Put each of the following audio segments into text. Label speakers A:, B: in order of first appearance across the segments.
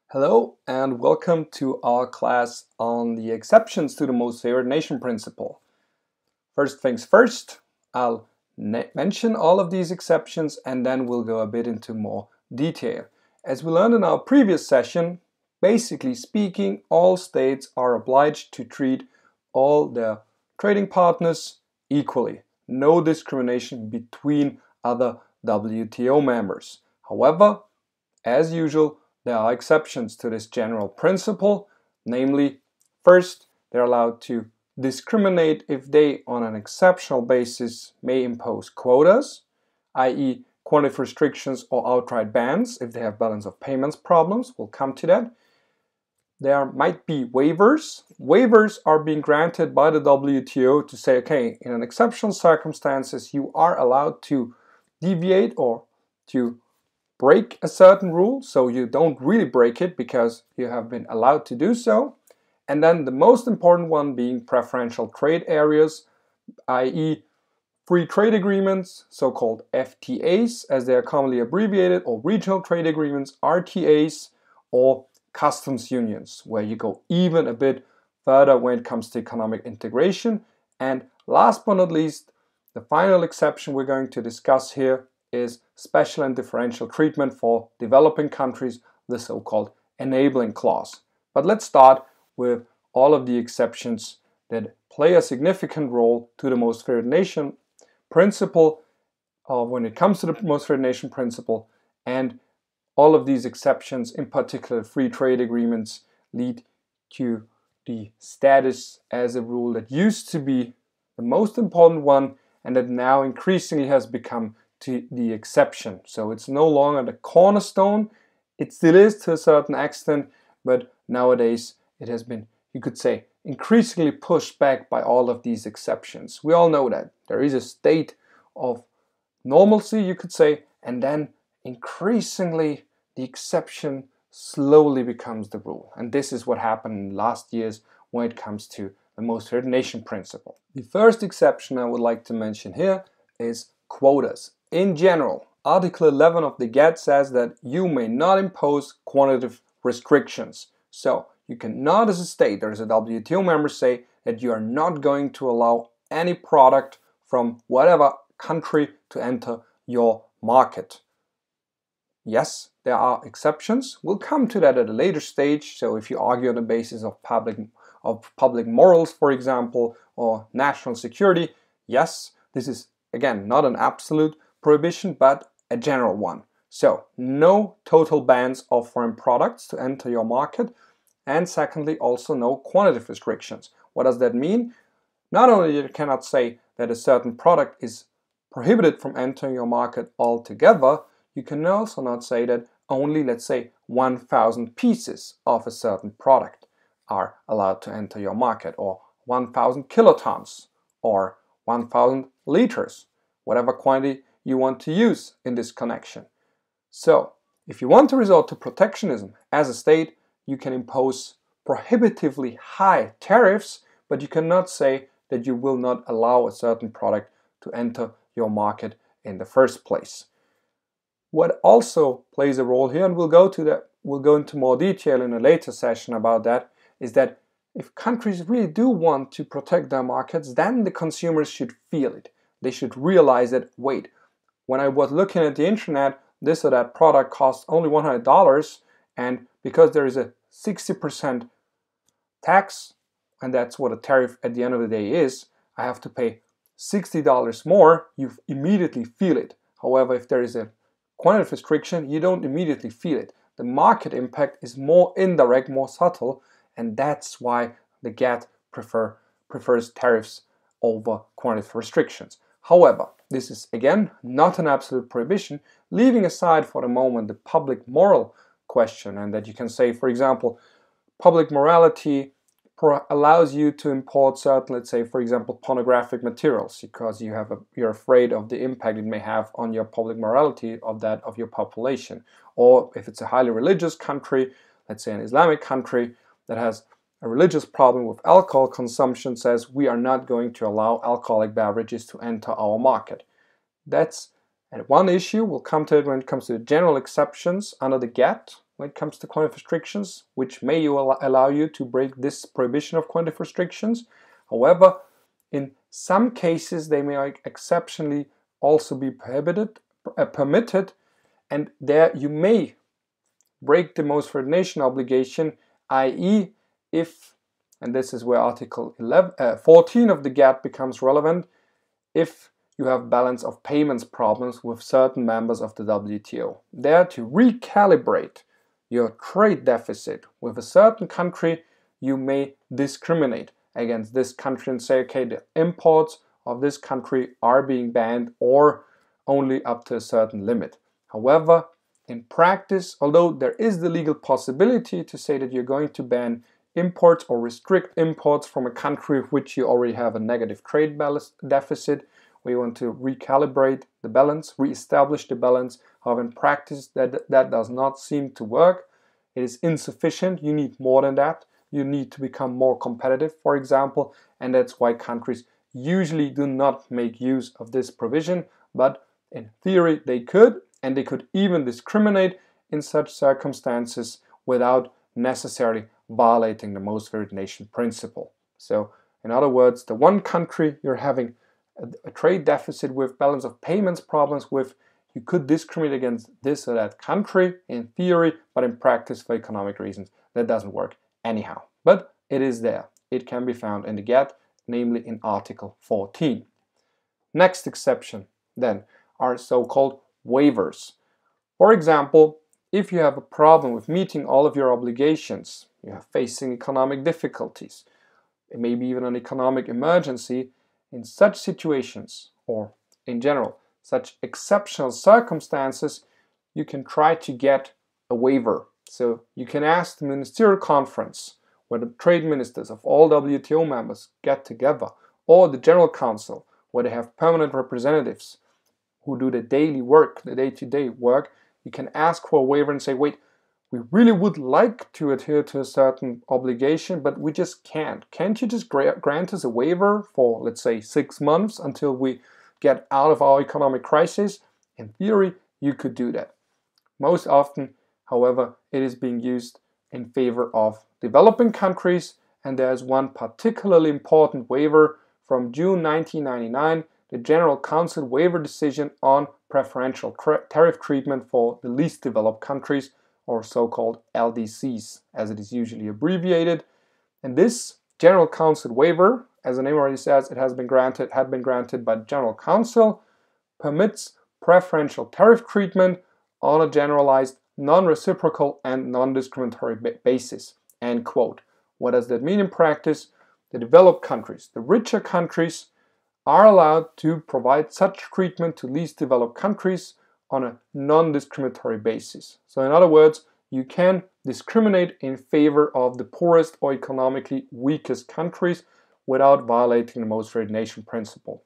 A: Hello and welcome to our class on the exceptions to the Most Favored Nation principle. First things first, I'll mention all of these exceptions and then we'll go a bit into more detail. As we learned in our previous session, basically speaking, all states are obliged to treat all their trading partners equally. No discrimination between other WTO members. However, as usual, there are exceptions to this general principle, namely, first, they're allowed to discriminate if they, on an exceptional basis, may impose quotas, i.e. quantitative restrictions or outright bans if they have balance of payments problems. We'll come to that. There might be waivers. Waivers are being granted by the WTO to say, okay, in an exceptional circumstances, you are allowed to deviate or to break a certain rule, so you don't really break it because you have been allowed to do so. And then the most important one being preferential trade areas, i.e. free trade agreements, so-called FTAs as they are commonly abbreviated, or regional trade agreements, RTAs, or customs unions, where you go even a bit further when it comes to economic integration. And last but not least, the final exception we're going to discuss here is special and differential treatment for developing countries, the so-called enabling clause. But let's start with all of the exceptions that play a significant role to the Most Favored Nation principle when it comes to the Most Favored Nation principle, and all of these exceptions, in particular free trade agreements, lead to the status as a rule that used to be the most important one and that now increasingly has become to the exception. So it's no longer the cornerstone. It still is to a certain extent, but nowadays it has been, you could say, increasingly pushed back by all of these exceptions. We all know that there is a state of normalcy, you could say, and then increasingly the exception slowly becomes the rule. And this is what happened in the last years when it comes to the Most Favored Nation principle. The first exception I would like to mention here is quotas. In general, Article 11 of the GATT says that you may not impose quantitative restrictions. So you cannot, as a state or as a WTO member, say that you are not going to allow any product from whatever country to enter your market. Yes, there are exceptions. We'll come to that at a later stage. So if you argue on the basis of public morals, for example, or national security, yes, this is, again, not an absolute prohibition, but a general one. So no total bans of foreign products to enter your market, and secondly, also no quantitative restrictions. What does that mean? Not only you cannot say that a certain product is prohibited from entering your market altogether, you can also not say that only, let's say, 1,000 pieces of a certain product are allowed to enter your market, or 1,000 kilotons, or 1,000 liters, whatever quantity you want to use in this connection. So, if you want to resort to protectionism as a state, you can impose prohibitively high tariffs, but you cannot say that you will not allow a certain product to enter your market in the first place. What also plays a role here, and we'll go into more detail in a later session about that, is that if countries really do want to protect their markets, then the consumers should feel it. They should realize that, wait, when I was looking at the internet, this or that product costs only $100, and because there is a 60% tax, and that's what a tariff at the end of the day is, I have to pay $60 more, you immediately feel it. However, if there is a quantitative restriction, you don't immediately feel it. The market impact is more indirect, more subtle, and that's why the GATT prefers tariffs over quantitative restrictions. However, this is again not an absolute prohibition, leaving aside for the moment the public moral question, and that you can say, for example, public morality allows you to import certain, let's say, for example, pornographic materials because you're afraid of the impact it may have on your public morality of your population. Or if it's a highly religious country, let's say an Islamic country that has a religious problem with alcohol consumption, says we are not going to allow alcoholic beverages to enter our market. That's one issue. We'll come to it when it comes to the general exceptions under the GATT. when it comes to quantitative restrictions, which may allow you to break this prohibition of quantitative restrictions. However, in some cases, they may exceptionally also be permitted, and there you may break the Most Favoured Nation obligation, i.e. if, and this is where Article 14 of the GATT becomes relevant, if you have balance of payments problems with certain members of the WTO. There, to recalibrate your trade deficit with a certain country, you may discriminate against this country and say, okay, the imports of this country are being banned or only up to a certain limit. However, in practice, although there is the legal possibility to say that you're going to ban imports or restrict imports from a country with which you already have a negative trade deficit, we want to recalibrate the balance, re-establish the balance. However, in practice, that does not seem to work. It is insufficient. You need more than that. You need to become more competitive, for example, and that's why countries usually do not make use of this provision, but in theory they could, and they could even discriminate in such circumstances without necessarily violating the Most Favoured Nation principle. So, in other words, the one country you're having a trade deficit with, balance of payments problems with, you could discriminate against this or that country in theory, but in practice, for economic reasons, that doesn't work anyhow. But it is there. It can be found in the GATT, namely in Article 14. Next exception, then, are so-called waivers. For example, if you have a problem with meeting all of your obligations, you are facing economic difficulties, it may be even an economic emergency, in such situations, or in general, such exceptional circumstances, you can try to get a waiver. So you can ask the ministerial conference, where the trade ministers of all WTO members get together, or the General Council, where they have permanent representatives who do the daily work, the day-to-day work. You can ask for a waiver and say, wait, we really would like to adhere to a certain obligation, but we just can't. Can't you just grant us a waiver for, let's say, 6 months until we get out of our economic crisis? In theory, you could do that. Most often, however, it is being used in favor of developing countries, and there's one particularly important waiver from June 1999, the General Council waiver decision on preferential tariff treatment for the least developed countries, or so-called LDCs, as it is usually abbreviated. And this General Council waiver, as the name already says, it had been granted by the General Council, permits preferential tariff treatment on a generalized, non-reciprocal and non-discriminatory basis. End quote. What does that mean in practice? The developed countries, the richer countries, are allowed to provide such treatment to least developed countries on a non-discriminatory basis. So in other words, you can discriminate in favor of the poorest or economically weakest countries without violating the Most Favoured Nation principle.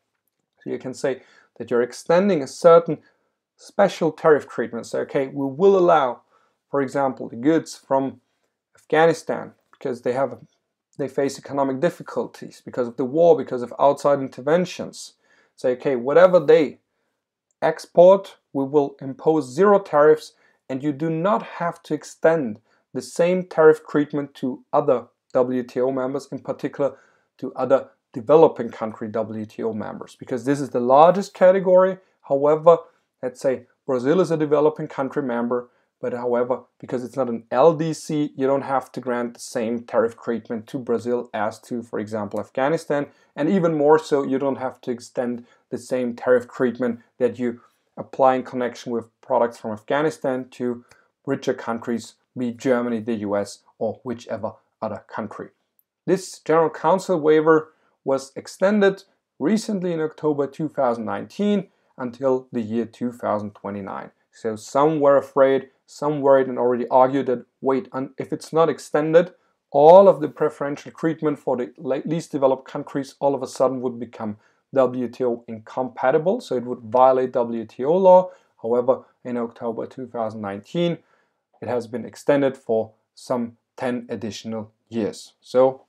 A: So you can say that you're extending a certain special tariff treatment. So, okay, we will allow, for example, the goods from Afghanistan because they face economic difficulties because of the war, because of outside interventions. Say, okay, whatever they export, we will impose zero tariffs, and you do not have to extend the same tariff treatment to other WTO members, in particular to other developing country WTO members, because this is the largest category. However, let's say Brazil is a developing country member, but however, because it's not an LDC, you don't have to grant the same tariff treatment to Brazil as to, for example, Afghanistan. And even more so, you don't have to extend the same tariff treatment that you apply in connection with products from Afghanistan to richer countries, be it Germany, the US, or whichever other country. This General Council waiver was extended recently in October 2019 until the year 2029. So some were afraid, some worried and already argued that, wait, if it's not extended, all of the preferential treatment for the least developed countries all of a sudden would become WTO incompatible, so it would violate WTO law. However, in October 2019, it has been extended for some 10 additional years. So,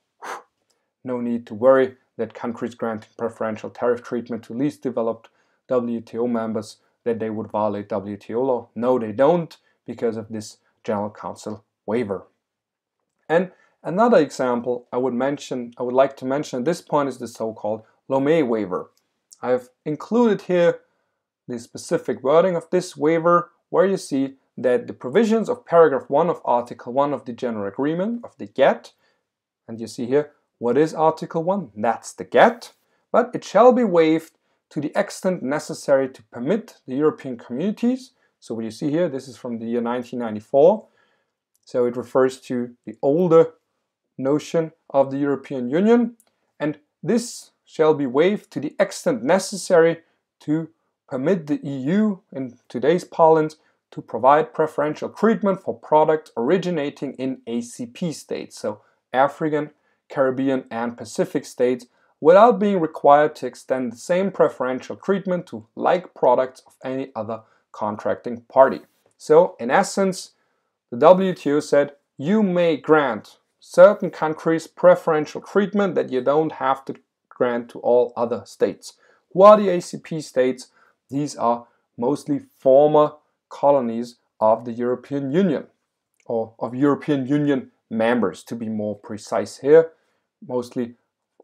A: no need to worry that countries granting preferential tariff treatment to least developed WTO members, that they would violate WTO law. No, they don't, because of this General Counsel waiver. And another example I would like to mention at this point is the so-called Lemay Waiver. I've included here the specific wording of this waiver, where you see that the provisions of paragraph 1 of Article 1 of the General Agreement of the GATT, and you see here, what is Article 1? That's the GATT, but it shall be waived to the extent necessary to permit the European communities. So what you see here, this is from the year 1994, so it refers to the older notion of the European Union, and this shall be waived to the extent necessary to permit the EU, in today's parlance, to provide preferential treatment for products originating in ACP states, so African, Caribbean, and Pacific states, without being required to extend the same preferential treatment to like products of any other contracting party. So, in essence, the WTO said you may grant certain countries preferential treatment that you don't have to grant to all other states. Who are the ACP states? These are mostly former colonies of the European Union, or of European Union members to be more precise here, mostly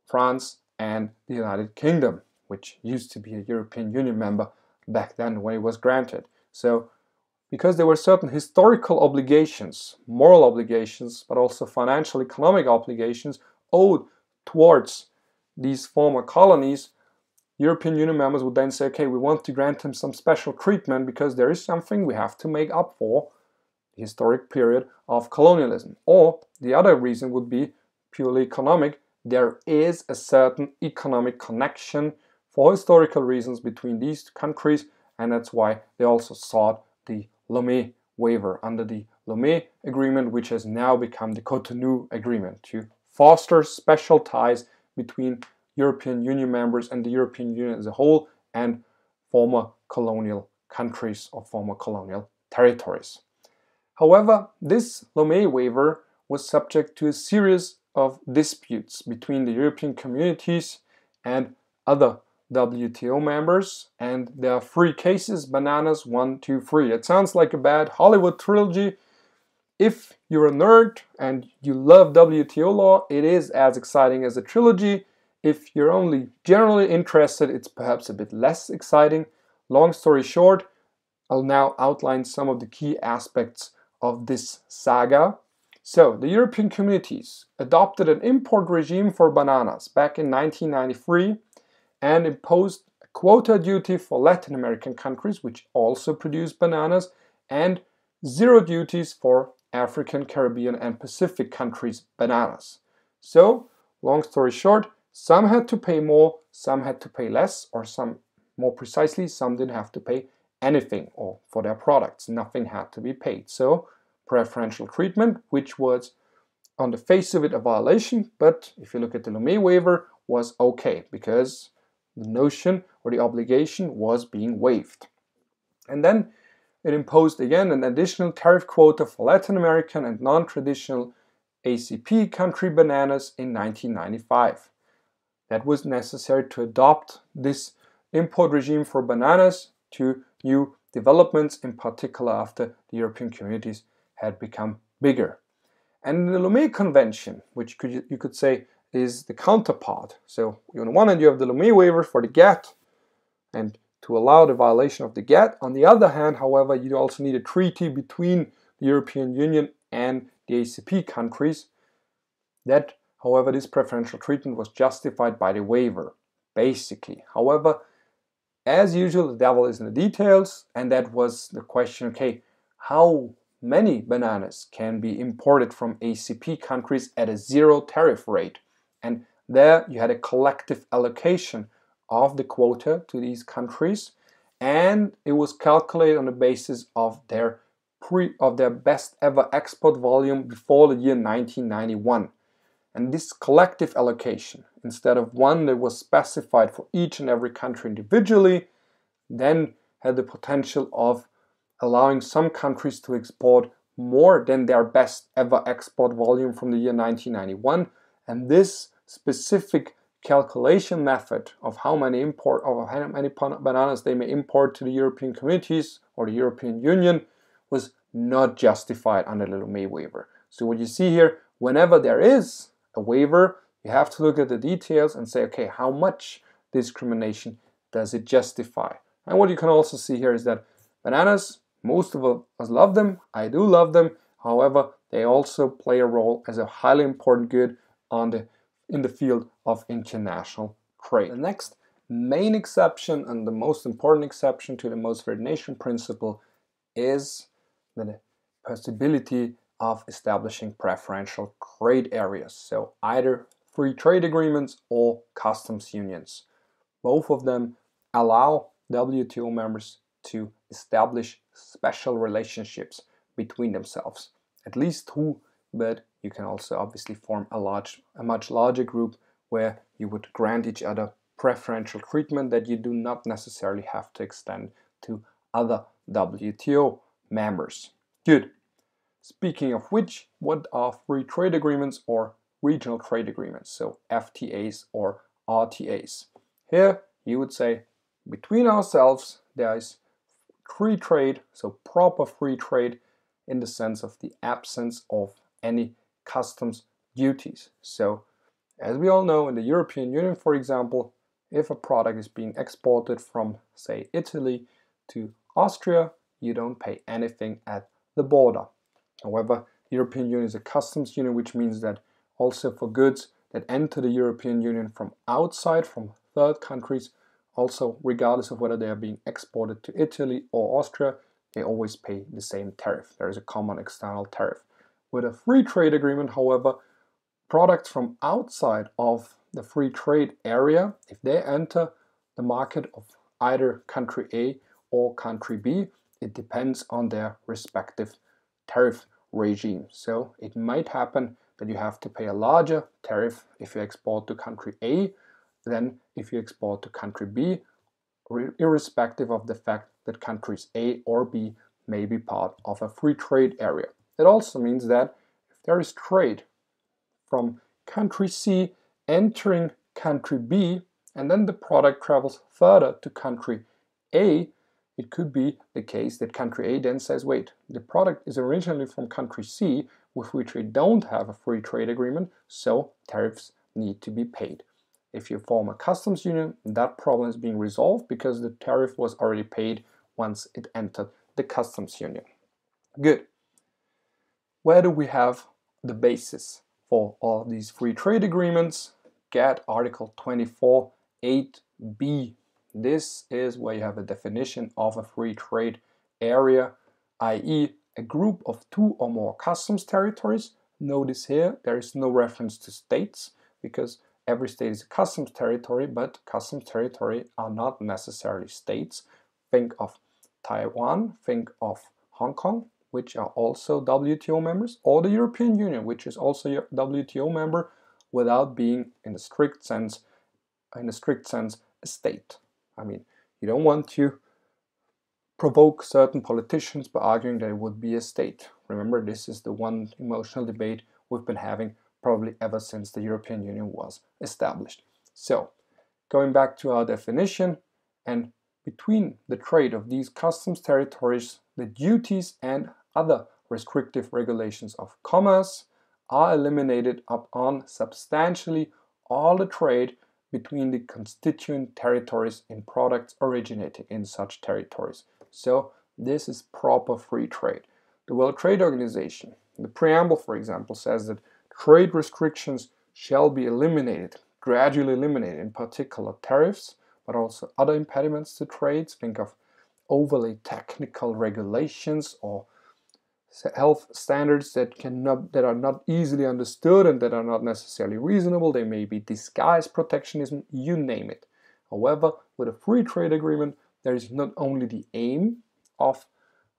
A: France and the United Kingdom, which used to be a European Union member back then when it was granted. So, because there were certain historical obligations, moral obligations, but also financial economic obligations owed towards these former colonies, European Union members would then say, okay, we want to grant them some special treatment because there is something we have to make up for the historic period of colonialism. Or the other reason would be purely economic. There is a certain economic connection for historical reasons between these two countries, and that's why they also sought the Lemay Waiver under the Lemay Agreement, which has now become the Cotonou Agreement, to foster special ties between European Union members and the European Union as a whole, and former colonial countries or former colonial territories. However, this Lemay Waiver was subject to a series of disputes between the European communities and other WTO members, and there are 3 cases: bananas, 1, 2, 3. It sounds like a bad Hollywood trilogy. If you're a nerd and you love WTO law, it is as exciting as a trilogy. If you're only generally interested, it's perhaps a bit less exciting. Long story short, I'll now outline some of the key aspects of this saga. So, the European communities adopted an import regime for bananas back in 1993 and imposed a quota duty for Latin American countries, which also produce bananas, and 0 duties for African, Caribbean, and Pacific countries' bananas. So, long story short, some had to pay more, some had to pay less, or some, more precisely, some didn't have to pay anything or for their products. Nothing had to be paid. So, preferential treatment, which was on the face of it a violation, but if you look at the Lemay Waiver, was okay because the notion or the obligation was being waived. And then it imposed again an additional tariff quota for Latin American and non-traditional ACP country bananas in 1995. That was necessary to adopt this import regime for bananas to new developments, in particular after the European communities had become bigger. And the Lemay Convention, which you could say is the counterpart. So on the one hand you have the Lemay Waiver for the GATT and to allow the violation of the GATT. On the other hand, however, you also need a treaty between the European Union and the ACP countries. That, however, this preferential treatment was justified by the waiver, basically. However, as usual, the devil is in the details, and that was the question, okay, how many bananas can be imported from ACP countries at a 0 tariff rate? And there you had a collective allocation of the quota to these countries, and it was calculated on the basis of their best ever export volume before the year 1991. And this collective allocation, instead of one that was specified for each and every country individually, then had the potential of allowing some countries to export more than their best ever export volume from the year 1991. And this specific calculation method of how many bananas they may import to the European communities or the European Union was not justified under the Lemay Waiver. So what you see here, whenever there is a waiver, you have to look at the details and say, okay, how much discrimination does it justify? And what you can also see here is that bananas, most of us love them. I do love them. However, they also play a role as a highly important good in the field of international trade. The next main exception and the most important exception to the Most Favoured Nation principle is the possibility of establishing preferential trade areas. So either free trade agreements or customs unions. Both of them allow WTO members to establish special relationships between themselves. At least two, but you can also obviously form a much larger group where you would grant each other preferential treatment that you do not necessarily have to extend to other WTO members. Good. Speaking of which, what are free trade agreements or regional trade agreements? So FTAs or RTAs. Here you would say between ourselves there is free trade, so proper free trade in the sense of the absence of any customs duties. So as we all know, in the European Union, for example, if a product is being exported from, say, Italy to Austria, you don't pay anything at the border. However, the European Union is a customs union, which means that also for goods that enter the European Union from outside, from third countries, also regardless of whether they are being exported to Italy or Austria, they always pay the same tariff. There is a common external tariff. With a free trade agreement, however, products from outside of the free trade area, if they enter the market of either country A or country B, it depends on their respective tariff regime. So it might happen that you have to pay a larger tariff if you export to country A than if you export to country B, irrespective of the fact that countries A or B may be part of a free trade area. It also means that if there is trade from country C entering country B and then the product travels further to country A, it could be the case that country A then says, wait, the product is originally from country C with which we don't have a free trade agreement, so tariffs need to be paid. If you form a customs union, that problem is being resolved because the tariff was already paid once it entered the customs union. Good. Where do we have the basis for all of these free trade agreements? Get Article 24, 8b. This is where you have a definition of a free trade area, i.e. a group of two or more customs territories. Notice here there is no reference to states because every state is a customs territory, but customs territory are not necessarily states. Think of Taiwan, think of Hong Kong, which are also WTO members, or the European Union, which is also a WTO member without being in a strict sense a state. I mean, you don't want to provoke certain politicians by arguing that it would be a state. Remember, this is the one emotional debate we've been having probably ever since the European Union was established. So, going back to our definition, and between the trade of these customs territories, the duties and other restrictive regulations of commerce are eliminated upon substantially all the trade between the constituent territories in products originating in such territories. So this is proper free trade. The World Trade Organization, the preamble, for example, says that trade restrictions shall be eliminated, gradually eliminated, in particular tariffs, but also other impediments to trades. Think of overly technical regulations or health standards that are not easily understood and that are not necessarily reasonable. They may be disguised protectionism, you name it. However, with a free trade agreement, there is not only the aim of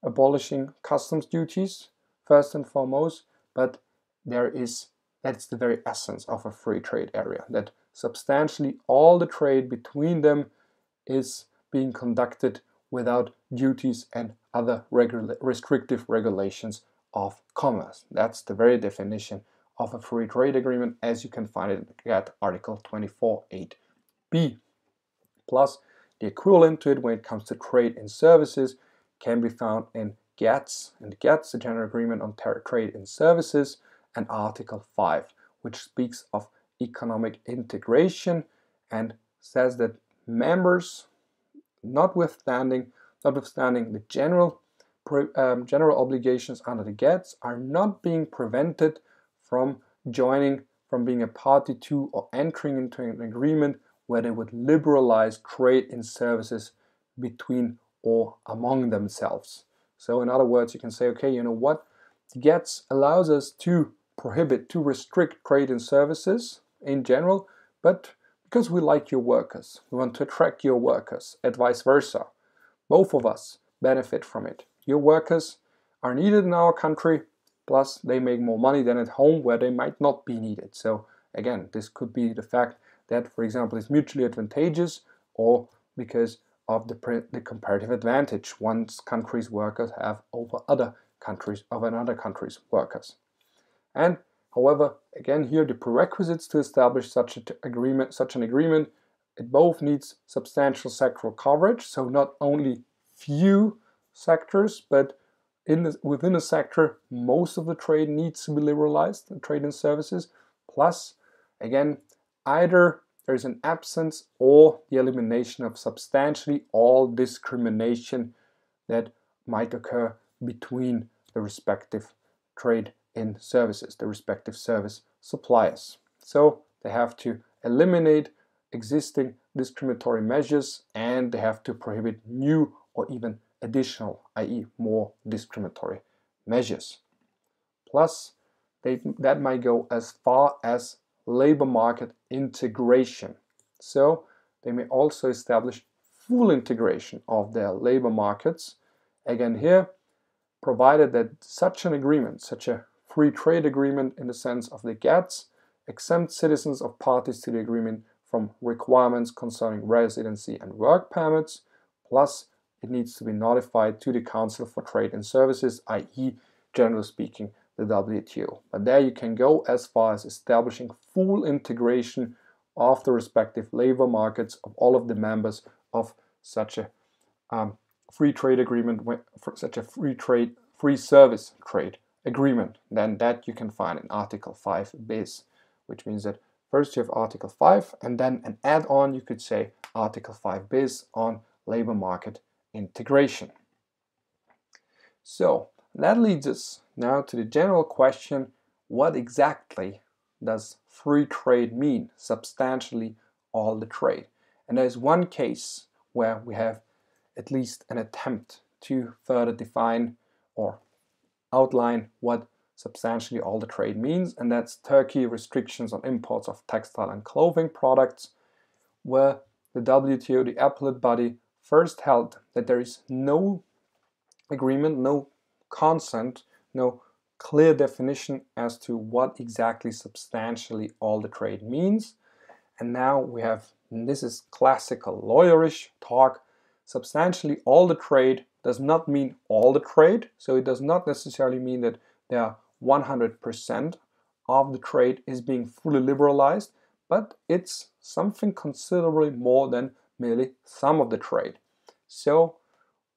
A: abolishing customs duties, first and foremost, but that's the very essence of a free trade area, that substantially all the trade between them is being conducted without duties and other restrictive regulations of commerce. That's the very definition of a free trade agreement, as you can find it at Article 24.8b. Plus, the equivalent to it when it comes to trade in services can be found in GATS, and GATS, the General Agreement on Trade in Services, and Article 5, which speaks of economic integration and says that members, notwithstanding the general obligations under the GATS, are not being prevented from being a party to or entering into an agreement where they would liberalize trade in services between or among themselves. So in other words, you can say, okay, you know what? The GATS allows us to restrict trade in services in general, but because we like your workers, we want to attract your workers, and vice versa. Both of us benefit from it. Your workers are needed in our country, plus they make more money than at home where they might not be needed. So again, this could be the fact that, for example, it's mutually advantageous, or because of the comparative advantage one country's workers have over another country's workers. And however, again here, the prerequisites to establish such an agreement, it both needs substantial sectoral coverage, so not only few sectors, but within a sector, most of the trade needs to be liberalized, the trade in services. Plus, again, either there's an absence or the elimination of substantially all discrimination that might occur between the respective trade in services, the respective service suppliers. So they have to eliminate existing discriminatory measures, and they have to prohibit new or even additional, i.e. more discriminatory measures. Plus, that might go as far as labor market integration. So they may also establish full integration of their labor markets. Again here, provided that such an agreement, such a free trade agreement in the sense of the GATS, exempts citizens of parties to the agreement from requirements concerning residency and work permits, plus it needs to be notified to the Council for Trade and Services, i.e. generally speaking, the WTO. But there you can go as far as establishing full integration of the respective labor markets of all of the members of such a free trade agreement, such a free service trade agreement. Then that you can find in Article 5 bis, which means that first you have Article 5 and then an add-on, you could say Article 5 bis on labor market integration. So that leads us now to the general question, what exactly does free trade mean? Substantially all the trade. And there's one case where we have at least an attempt to further define or outline what substantially all the trade means, and that's Turkey restrictions on imports of textile and clothing products, where the WTO, the appellate body, first held that there is no agreement, no consent, no clear definition as to what exactly substantially all the trade means. And now we have, and this is classical lawyerish talk, substantially all the trade does not mean all the trade. So it does not necessarily mean that there are 100% of the trade is being fully liberalized, but it's something considerably more than merely some of the trade. So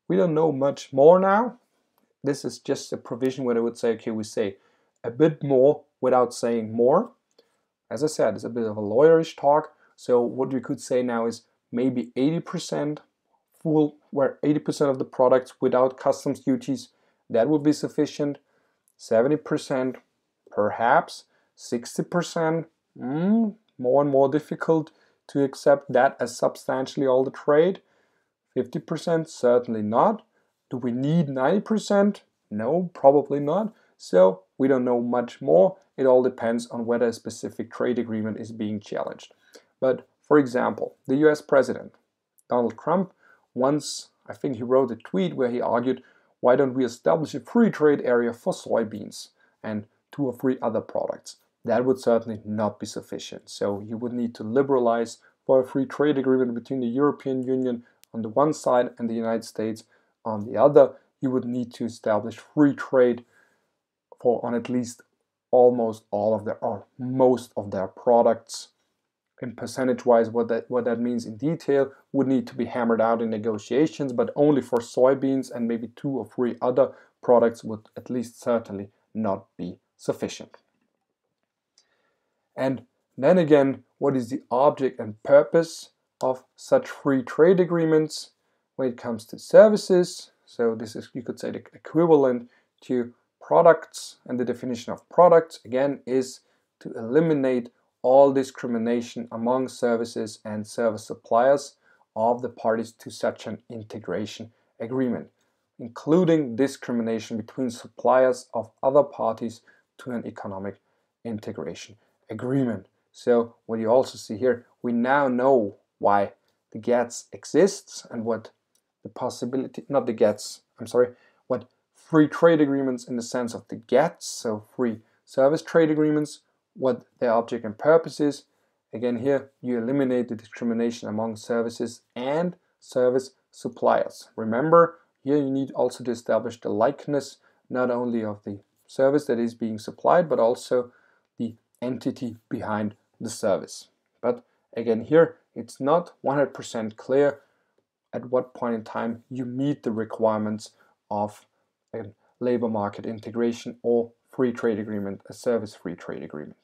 A: we don't know much more now. This is just a provision where they would say, okay, we say a bit more without saying more. As I said, it's a bit of a lawyerish talk. So what we could say now is maybe 80% full, where 80% of the products without customs duties, that would be sufficient. 70%, perhaps. 60%, more and more difficult to accept that as substantially all the trade. 50%, certainly not. Do we need 90%? No, probably not. So we don't know much more. It all depends on whether a specific trade agreement is being challenged. But for example, the US President, Donald Trump, once, I think he wrote a tweet where he argued, why don't we establish a free trade area for soybeans and 2 or 3 other products? That would certainly not be sufficient. So you would need to liberalize for a free trade agreement between the European Union on the one side and the United States on the other. You would need to establish free trade on at least almost all of their, or most of their products. And percentage-wise, what that means in detail would need to be hammered out in negotiations, but only for soybeans and maybe 2 or 3 other products would at least certainly not be sufficient. And then again, what is the object and purpose of such free trade agreements when it comes to services? So this is, you could say, the equivalent to products, and the definition of products again is to eliminate all discrimination among services and service suppliers of the parties to such an integration agreement, including discrimination between suppliers of other parties to an economic integration agreement. So what you also see here, we now know why the GATS exists and what the possibility, not the GATS, I'm sorry, what free trade agreements in the sense of the GATS, so free service trade agreements, what their object and purpose is. Again, here you eliminate the discrimination among services and service suppliers. Remember, here you need also to establish the likeness not only of the service that is being supplied, but also the entity behind the service. But again, here it's not 100% clear at what point in time you meet the requirements of a labor market integration or free trade agreement, a service free trade agreement.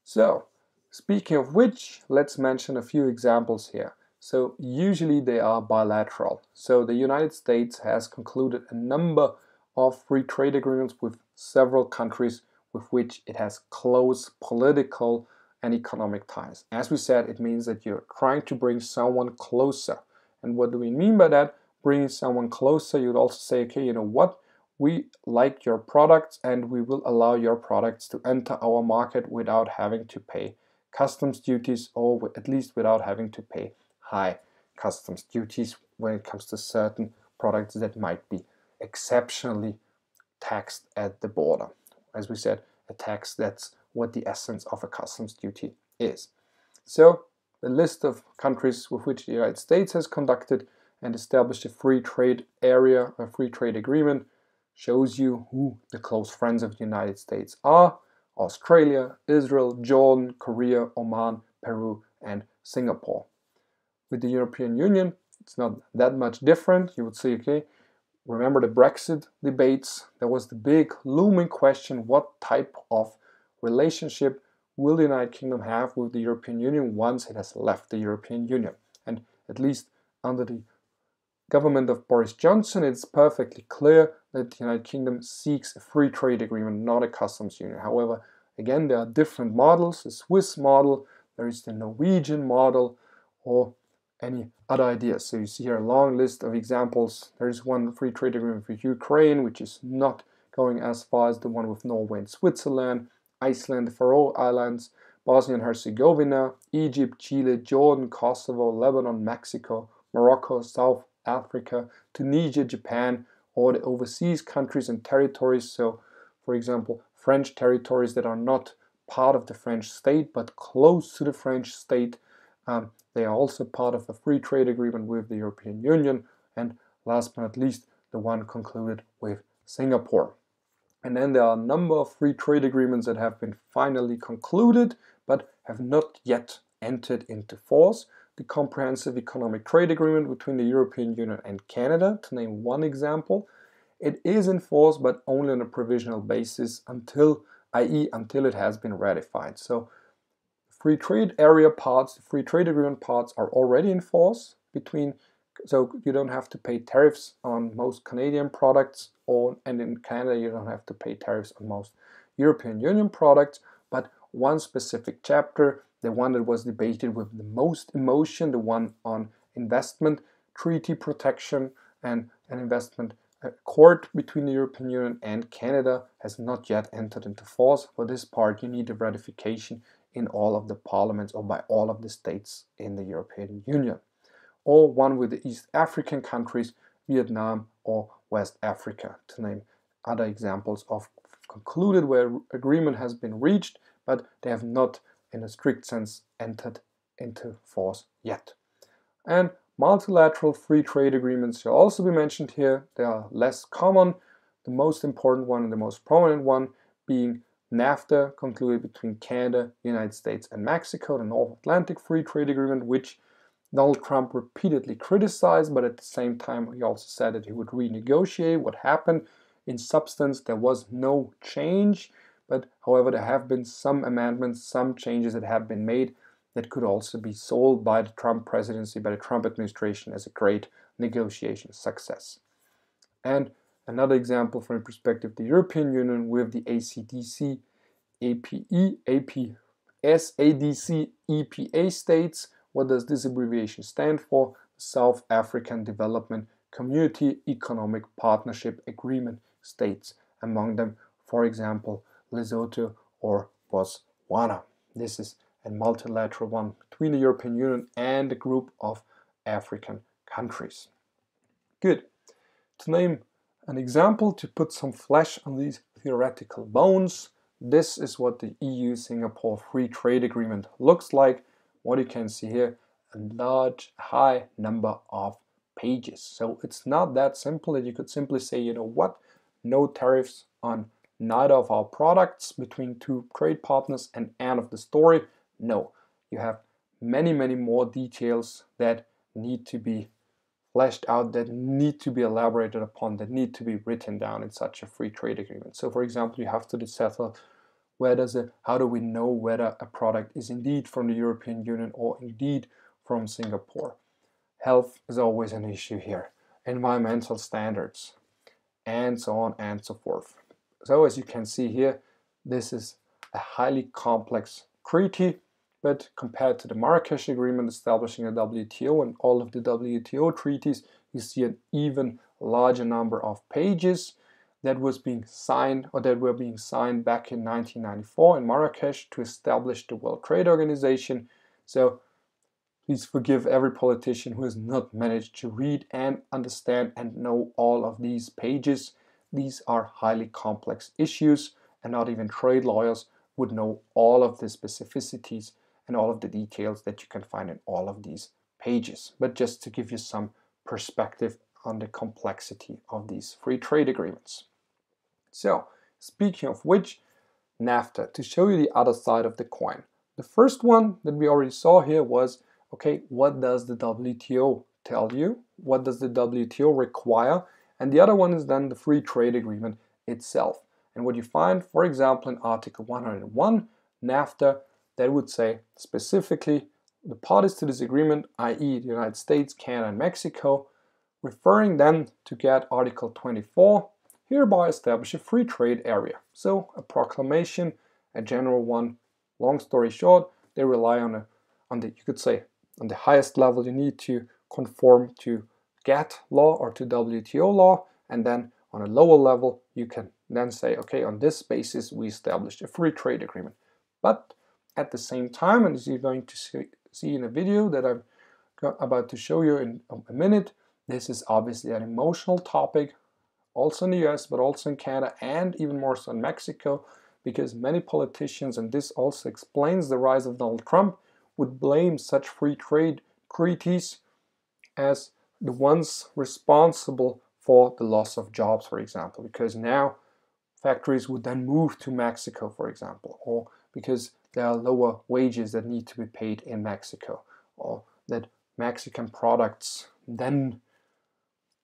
A: So, speaking of which, let's mention a few examples here. So usually they are bilateral. So the United States has concluded a number of free trade agreements with several countries with which it has close political and economic ties. As we said, it means that you're trying to bring someone closer. And what do we mean by that? Bringing someone closer, you'd also say, okay, you know what? We like your products and we will allow your products to enter our market without having to pay customs duties, or at least without having to pay high customs duties when it comes to certain products that might be exceptionally taxed at the border. As we said, a tax, that's what the essence of a customs duty is. So the list of countries with which the United States has conducted and established a free trade area, a free trade agreement, shows you who the close friends of the United States are: Australia, Israel, Jordan, Korea, Oman, Peru, and Singapore. With the European Union, it's not that much different. You would say, okay, remember the Brexit debates? There was the big looming question, what type of relationship will the United Kingdom have with the European Union once it has left the European Union? And at least under the government of Boris Johnson, it's perfectly clear that the United Kingdom seeks a free trade agreement, not a customs union. However, again, there are different models: the Swiss model, there is the Norwegian model, or any other ideas. So you see here a long list of examples. There is one free trade agreement with Ukraine, which is not going as far as the one with Norway and Switzerland, Iceland, the Faroe Islands, Bosnia and Herzegovina, Egypt, Chile, Jordan, Kosovo, Lebanon, Mexico, Morocco, South Africa, Tunisia, Japan, or the overseas countries and territories. So, for example, French territories that are not part of the French state but close to the French state. They are also part of a free trade agreement with the European Union. And last but not least, the one concluded with Singapore. And then there are a number of free trade agreements that have been finally concluded but have not yet entered into force. The Comprehensive Economic Trade Agreement between the European Union and Canada, to name one example. It is in force, but only on a provisional basis until, i.e., until it has been ratified. So free trade area parts, the free trade agreement parts are already in force so you don't have to pay tariffs on most Canadian products, and in Canada you don't have to pay tariffs on most European Union products. But one specific chapter, the one that was debated with the most emotion, the one on investment treaty protection and an investment accord between the European Union and Canada, has not yet entered into force. For this part, you need a ratification in all of the parliaments or by all of the states in the European Union. Or one with the East African countries, Vietnam or West Africa, to name other examples of concluded where agreement has been reached, but they have not in a strict sense entered into force yet. And multilateral free trade agreements shall also be mentioned here. They are less common. The most important one and the most prominent one being NAFTA, concluded between Canada, United States, and Mexico, the North Atlantic Free Trade Agreement, which Donald Trump repeatedly criticized, but at the same time he also said that he would renegotiate. What happened? In substance, there was no change, but however, there have been some amendments, some changes that have been made that could also be sold by the Trump presidency, by the Trump administration as a great negotiation success. And another example from the perspective of the European Union with the ACDC, SADC, EPA states. What does this abbreviation stand for? South African Development Community Economic Partnership Agreement states, among them, for example, Lesotho or Botswana. This is a multilateral one between the European Union and a group of African countries. Good. To name an example, to put some flesh on these theoretical bones, this is what the EU-Singapore Free Trade Agreement looks like. What you can see here, a large, high number of pages. So it's not that simple that you could simply say, you know what, no tariffs on neither of our products between two trade partners and end of the story. No, you have many, many more details that need to be fleshed out, that need to be elaborated upon, that need to be written down in such a free trade agreement. So for example, you have to settle how do we know whether a product is indeed from the European Union or indeed from Singapore? Health is always an issue here. Environmental standards, and so on and so forth. So as you can see here, this is a highly complex treaty, but compared to the Marrakesh Agreement establishing a WTO and all of the WTO treaties, you see an even larger number of pages that was being signed, or that were being signed back in 1994 in Marrakesh to establish the World Trade Organization. So please forgive every politician who has not managed to read and understand and know all of these pages. These are highly complex issues, and not even trade lawyers would know all of the specificities and all of the details that you can find in all of these pages. But just to give you some perspective on the complexity of these free trade agreements. So, speaking of which, NAFTA, to show you the other side of the coin. The first one that we already saw here was, okay, what does the WTO tell you? What does the WTO require? And the other one is then the free trade agreement itself. And what you find, for example, in Article 101, NAFTA, that would say specifically the parties to this agreement, i.e. the United States, Canada, and Mexico, referring then to get Article 24, hereby establish a free trade area. So a proclamation, a general one. Long story short, they rely on the you could say on the highest level you need to conform to GATT law or to WTO law, and then on a lower level you can then say, okay, on this basis we established a free trade agreement. But at the same time, and as you're going to see in a video that I'm about to show you in a minute, this is obviously an emotional topic, also in the US, but also in Canada, and even more so in Mexico, because many politicians, and this also explains the rise of Donald Trump, would blame such free trade treaties as the ones responsible for the loss of jobs, for example, because now factories would then move to Mexico, for example, or because there are lower wages that need to be paid in Mexico, or that Mexican products then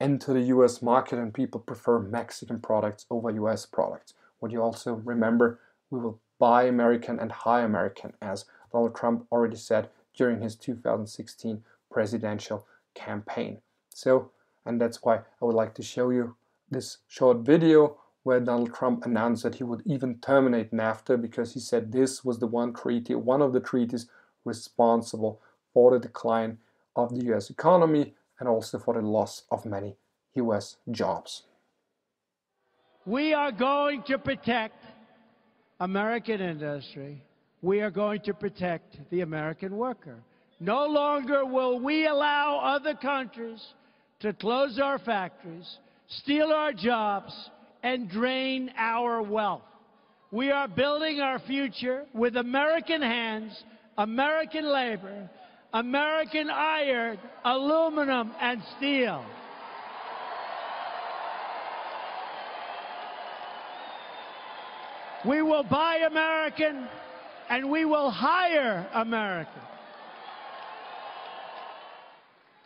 A: enter the US market and people prefer Mexican products over US products. What you also remember, we will buy American and hire American, as Donald Trump already said during his 2016 presidential campaign. So, and that's why I would like to show you this short video where Donald Trump announced that he would even terminate NAFTA, because he said this was the one of the treaties responsible for the decline of the US economy and also for the loss of many US jobs.
B: We are going to protect American industry. We are going to protect the American worker. No longer will we allow other countries to close our factories, steal our jobs, and drain our wealth. We are building our future with American hands, American labor, American iron, aluminum, and steel. We will buy American, and we will hire American.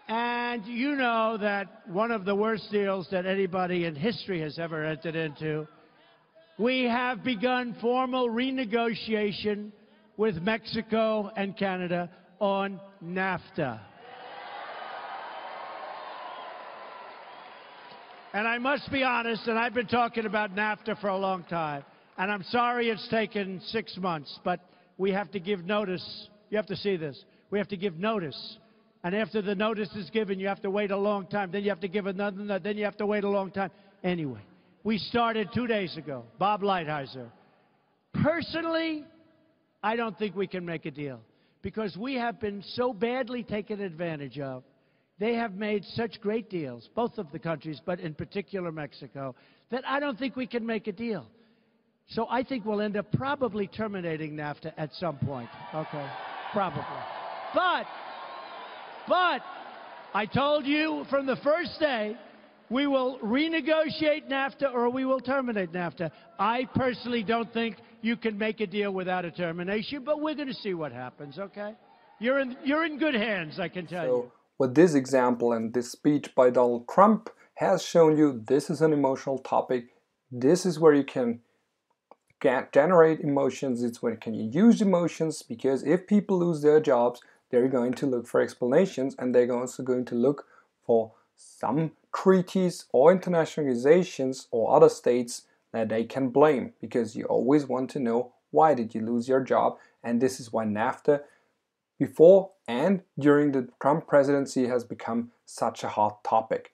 B: And you know that one of the worst deals that anybody in history has ever entered into. We have begun formal renegotiation with Mexico and Canada on NAFTA. And I must be honest, and I've been talking about NAFTA for a long time, and I'm sorry it's taken 6 months, but we have to give notice. You have to see this. We have to give notice. And after the notice is given, you have to wait a long time. Then you have to give another, then you have to wait a long time. Anyway, we started 2 days ago. Bob Lighthizer. Personally, I don't think we can make a deal because we have been so badly taken advantage of. They have made such great deals, both of the countries, but in particular Mexico, that I don't think we can make a deal. So I think we'll end up probably terminating NAFTA at some point. Okay, probably. But I told you from the first day, we will renegotiate NAFTA or we will terminate NAFTA. I personally don't think you can make a deal without a termination, but we're going to see what happens, okay? You're in good hands, I can tell you.
A: What this example and this speech by Donald Trump has shown you, this is an emotional topic. This is where you can generate emotions. It's where you use emotions, because if people lose their jobs, they're going to look for explanations, and they're also going to look for some treaties or international organizations or other states that they can blame, because you always want to know why did you lose your job. And this is why NAFTA before and during the Trump presidency has become such a hot topic.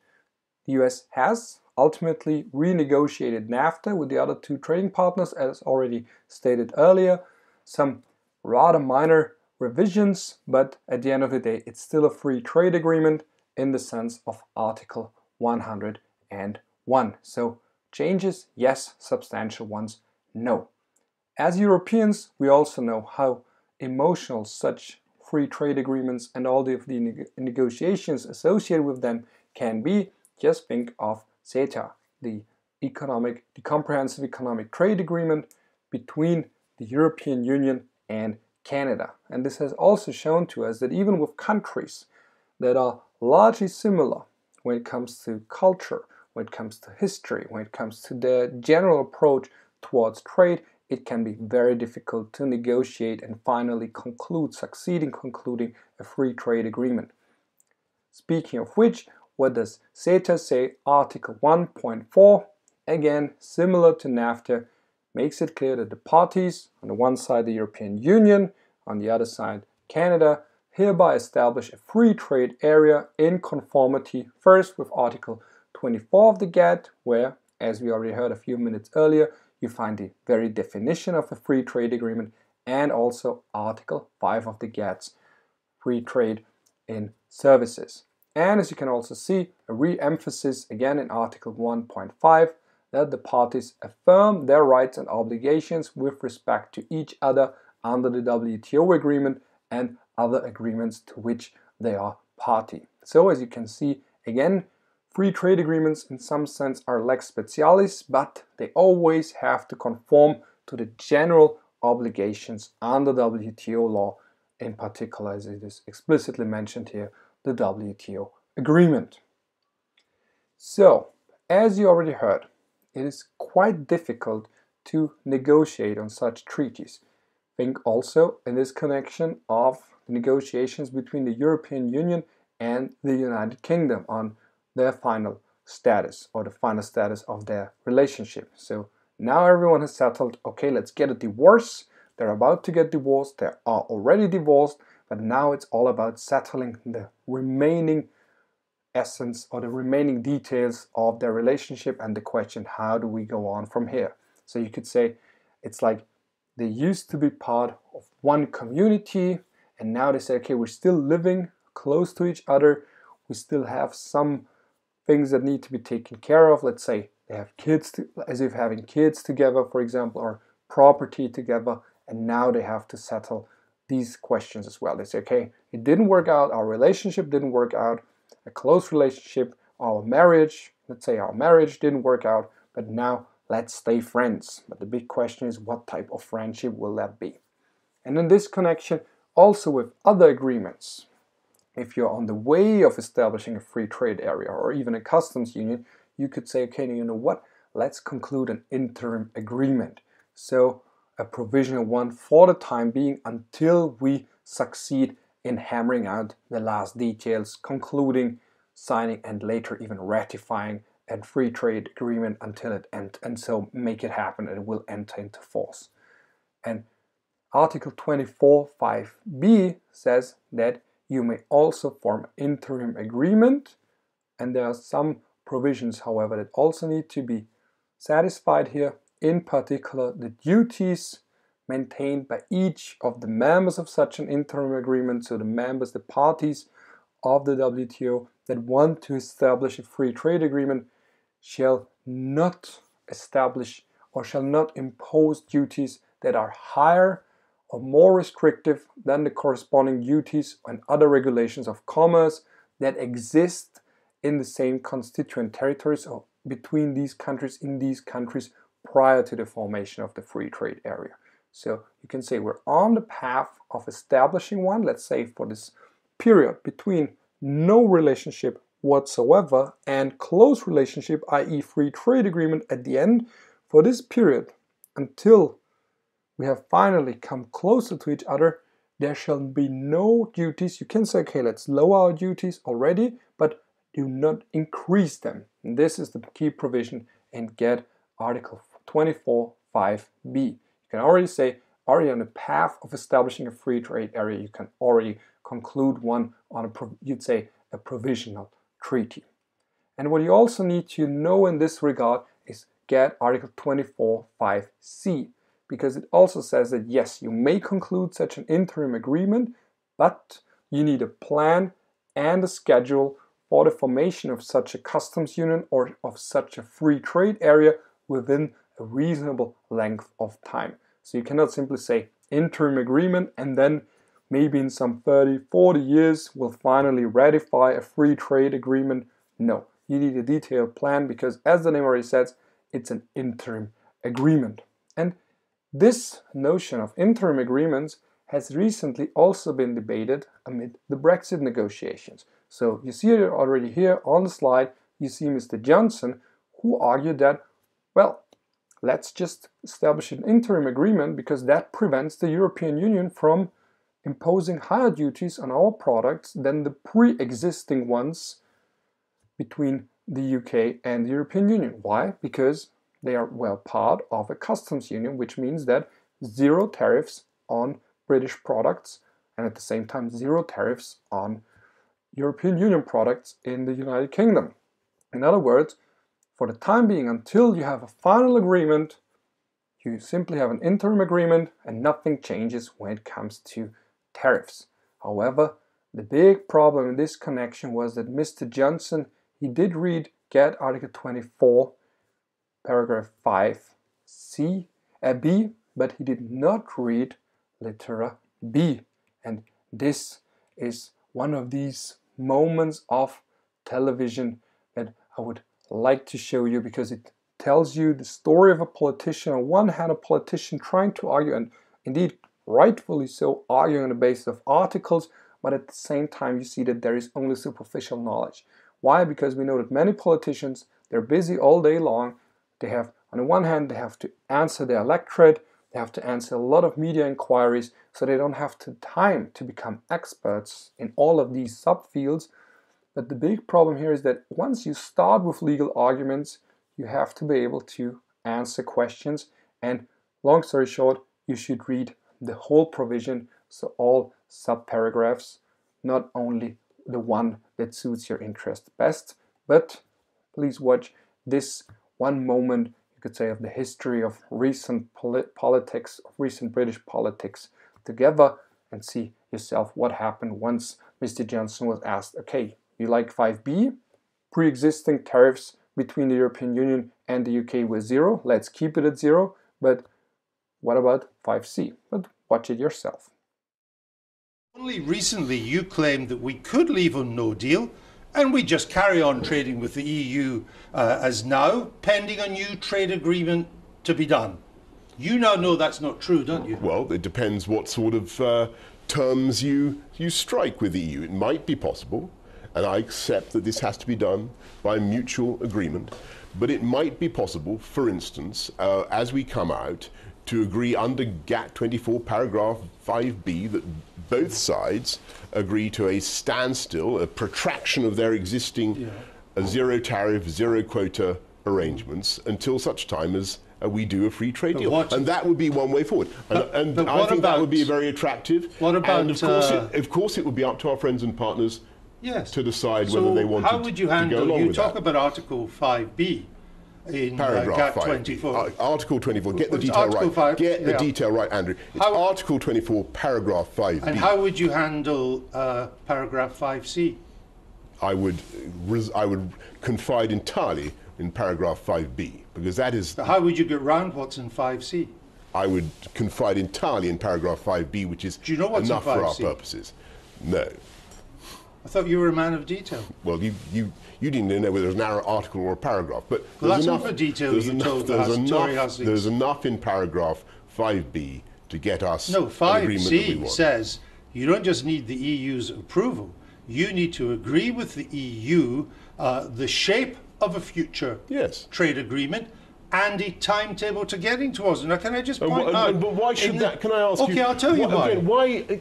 A: The US has ultimately renegotiated NAFTA with the other two trading partners, as already stated earlier. Some rather minor revisions, but at the end of the day, it's still a free trade agreement in the sense of Article 101. So changes, yes. Substantial ones, no. As Europeans, we also know how emotional such free trade agreements and all the negotiations associated with them can be. Just think of CETA, the comprehensive economic trade agreement between the European Union and Canada. And this has also shown to us that even with countries that are largely similar when it comes to culture, when it comes to history, when it comes to their general approach towards trade, it can be very difficult to negotiate and finally succeed in concluding a free trade agreement. Speaking of which, what does CETA say? Article 1.4, again similar to NAFTA, makes it clear that the parties, on the one side the European Union, on the other side Canada, hereby establish a free trade area in conformity first with Article 24 of the GATT, where, as we already heard a few minutes earlier, you find the very definition of a free trade agreement, and also Article 5 of the GATT's free trade in services. And as you can also see, a re-emphasis again in Article 1.5 that the parties affirm their rights and obligations with respect to each other under the WTO agreement and other agreements to which they are party. So as you can see, again, free trade agreements in some sense are lex specialis, but they always have to conform to the general obligations under WTO law, in particular, as it is explicitly mentioned here, the WTO agreement. So, as you already heard, it is quite difficult to negotiate on such treaties. Think also in this connection of the negotiations between the European Union and the United Kingdom on their final status, or the final status of their relationship. So now everyone has settled, okay, let's get a divorce. They're about to get divorced, they are already divorced, but now it's all about settling the remaining essence or the remaining details of their relationship and the question, how do we go on from here? So you could say it's like they used to be part of one community, and now they say, okay, we're still living close to each other, we still have some things that need to be taken care of. Let's say they have kids, as if having kids together, for example, or property together, and now they have to settle these questions as well. They say, okay, it didn't work out, our relationship didn't work out, a close relationship, our marriage, let's say our marriage didn't work out, but now let's stay friends. But the big question is, what type of friendship will that be? And in this connection, also with other agreements, if you're on the way of establishing a free trade area or even a customs union, you could say, okay, you know what, let's conclude an interim agreement. So a provisional one for the time being until we succeed in hammering out the last details, concluding, signing, and later even ratifying a free trade agreement until it ends, and so make it happen and it will enter into force. And Article 24(5)(b) says that you may also form an interim agreement, and there are some provisions, however, that also need to be satisfied here. In particular, the duties maintained by each of the members of such an interim agreement, so the members, the parties of the WTO that want to establish a free trade agreement, shall not establish or shall not impose duties that are higher or more restrictive than the corresponding duties and other regulations of commerce that exist in the same constituent territories or between these countries, in these countries, prior to the formation of the free trade area. So you can say we're on the path of establishing one, let's say for this period between no relationship whatsoever and close relationship, i.e. free trade agreement at the end. For this period, until we have finally come closer to each other, there shall be no duties. You can say, okay, let's lower our duties already, but do not increase them. And this is the key provision in GATT Article 24(5)(b). You can already say, already on the path of establishing a free trade area, you can already conclude one on you'd say a provisional treaty. And what you also need to know in this regard is GATT Article 24(5)(c), because it also says that yes, you may conclude such an interim agreement, but you need a plan and a schedule for the formation of such a customs union or of such a free trade area within a reasonable length of time. So you cannot simply say interim agreement and then maybe in some 30, 40 years we'll finally ratify a free trade agreement. No, you need a detailed plan because, as the name already says, it's an interim agreement. And this notion of interim agreements has recently also been debated amid the Brexit negotiations. So you see it already here on the slide, you see Mr. Johnson, who argued that, well, let's just establish an interim agreement because that prevents the European Union from imposing higher duties on our products than the pre-existing ones between the UK and the European Union. Why? Because they are, well, part of a customs union, which means that zero tariffs on British products and at the same time zero tariffs on European Union products in the United Kingdom. In other words, for the time being, until you have a final agreement, you simply have an interim agreement and nothing changes when it comes to tariffs. However, the big problem in this connection was that Mr. Johnson, he did read GATT Article 24, paragraph 5(b), but he did not read litera B. And this is one of these moments of television that I would like to show you because it tells you the story of a politician. On one hand, a politician trying to argue, and indeed rightfully so, arguing on the basis of articles, but at the same time you see that there is only superficial knowledge. Why? Because we know that many politicians, they're busy all day long. They have, on the one hand, they have to answer their electorate, they have to answer a lot of media inquiries, so they don't have the time to become experts in all of these subfields. But the big problem here is that once you start with legal arguments, you have to be able to answer questions. And long story short, you should read the whole provision, so all subparagraphs, not only the one that suits your interest best. But please watch this one moment, you could say, of the history of recent politics, of recent British politics together, and see yourself what happened once Mr. Johnson was asked, okay, you like 5B? Pre-existing tariffs between the European Union and the UK were zero. Let's keep it at zero. But what about 5C? But watch it yourself.
C: Only recently you claimed that we could leave on no deal and we just carry on trading with the EU as now, pending a new trade agreement to be done. You now know that's not true, don't you?
D: Well, it depends what sort of terms you strike with the EU. It might be possible, and I accept that this has to be done by mutual agreement, but it might be possible, for instance, as we come out, to agree under GATT 24 paragraph 5b that both sides agree to a standstill, a protraction of their existing zero tariff, zero quota arrangements until such time as we do a free trade deal. And that would be one way forward. And I think that would be very attractive.
C: What about,
D: and of course it would be up to our friends and partners to decide whether they wanted
C: how would you handle,
D: to go along with
C: talk
D: that.
C: about Article 5b in
D: Paragraph
C: GATT
D: 5.
C: 24.
D: Article 24. Get the detail
C: Article
D: right.
C: 5,
D: Get the detail right, Andrew. It's Article 24, paragraph 5b.
C: And how would you handle paragraph 5c?
D: I would confide entirely in paragraph 5b, because that is...
C: How would you get round what's in 5c?
D: I would confide entirely in paragraph 5b, which is
C: Do you know what's
D: enough
C: in 5C?
D: for our purposes. No.
C: I thought you were a man of detail.
D: Well, you didn't know whether it was an article or a paragraph, but
C: Well,
D: there's
C: that's
D: enough,
C: not the detail
D: there's
C: you
D: enough,
C: told
D: there's
C: us, Tory
D: enough,
C: Hussings.
D: there's enough in paragraph 5b to get us
C: No,
D: an agreement that we
C: 5c
D: want.
C: says you don't just need the EU's approval, you need to agree with the EU the shape of a future trade agreement and a timetable to getting towards it. Now, can I just point out...
D: But why should that... Can I ask you...
C: Okay, I'll tell you why.
D: Again,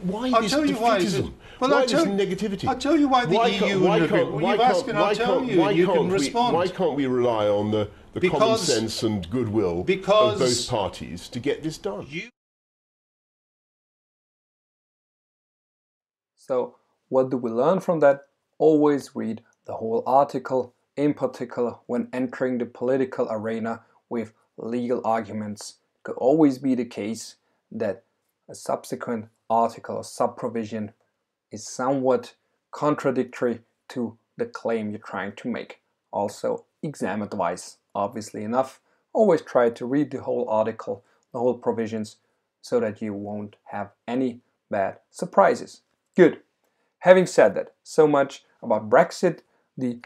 D: why
C: I'll
D: this
C: tell you
D: defeatism?
C: why
D: This negativity?
C: I'll tell you why the EU... You've asked and I'll tell you, and you can respond.
D: Why can't we rely on the common sense and goodwill of both parties to get this done?
A: So, what do we learn from that? Always read the whole article, in particular when entering the political arena with legal arguments. It could always be the case that a subsequent article or sub-provision is somewhat contradictory to the claim you're trying to make. Also, exam advice, obviously enough. Always try to read the whole article, the whole provisions, so that you won't have any bad surprises. Good. Having said that, so much about Brexit. The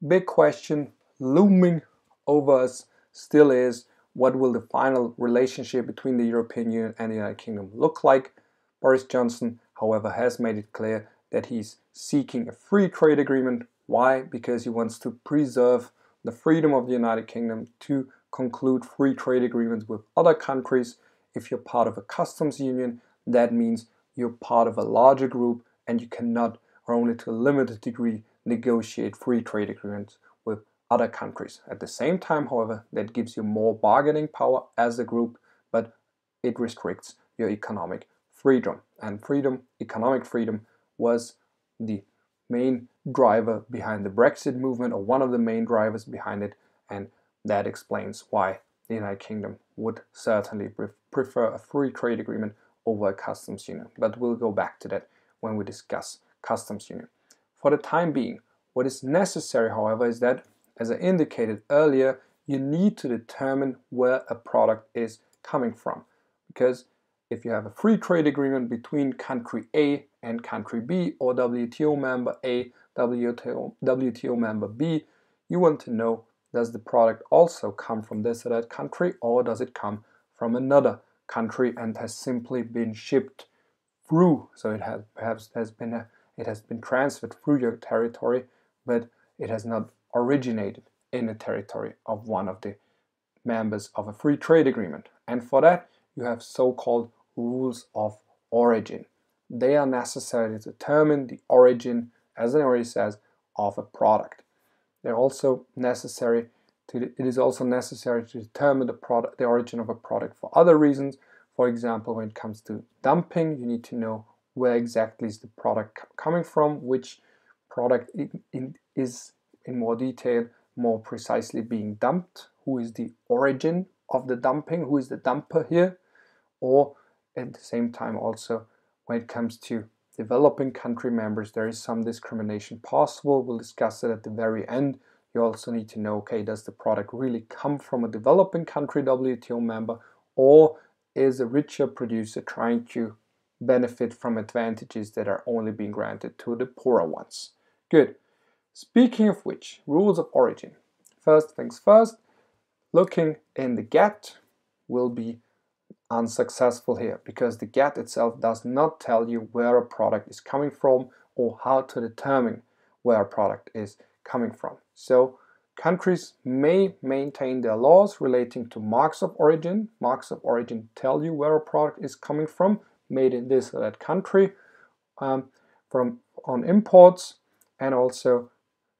A: big question looming over us still is, what will the final relationship between the European Union and the United Kingdom look like? Boris Johnson, however, has made it clear that he's seeking a free trade agreement. Why? Because he wants to preserve the freedom of the United Kingdom to conclude free trade agreements with other countries. If you're part of a customs union, that means you're part of a larger group and you cannot, or only to a limited degree, negotiate free trade agreements with other countries. At the same time, however, that gives you more bargaining power as a group, but it restricts your economic freedom. And economic freedom, was the main driver behind the Brexit movement, or one of the main drivers behind it, and that explains why the United Kingdom would certainly prefer a free trade agreement over a customs union. But we'll go back to that when we discuss customs union. For the time being, what is necessary, however, is that, as I indicated earlier, you need to determine where a product is coming from. Because if you have a free trade agreement between country A and country B, or WTO member A, WTO member B, you want to know, does the product also come from this or that country, or does it come from another country and has simply been shipped through, so it has been transferred through your territory, but it has not originated in the territory of one of the members of a free trade agreement. And for that, you have so-called rules of origin. They are necessary to determine the origin, as it already says, of a product. They're also necessary it is also necessary to determine the origin of a product for other reasons. For example, when it comes to dumping, you need to know where exactly is the product coming from, which product is in more detail, more precisely being dumped, who is the origin of the dumping, who is the dumper here, or at the same time also when it comes to developing country members, there is some discrimination possible. We'll discuss it at the very end. You also need to know, okay, does the product really come from a developing country WTO member, or is a richer producer trying to benefit from advantages that are only being granted to the poorer ones? Good. Speaking of which, rules of origin. First things first, looking in the GATT will be unsuccessful here, because the GATT itself does not tell you where a product is coming from or how to determine where a product is coming from. So countries may maintain their laws relating to marks of origin. Marks of origin tell you where a product is coming from, made in this or that country, on imports, and also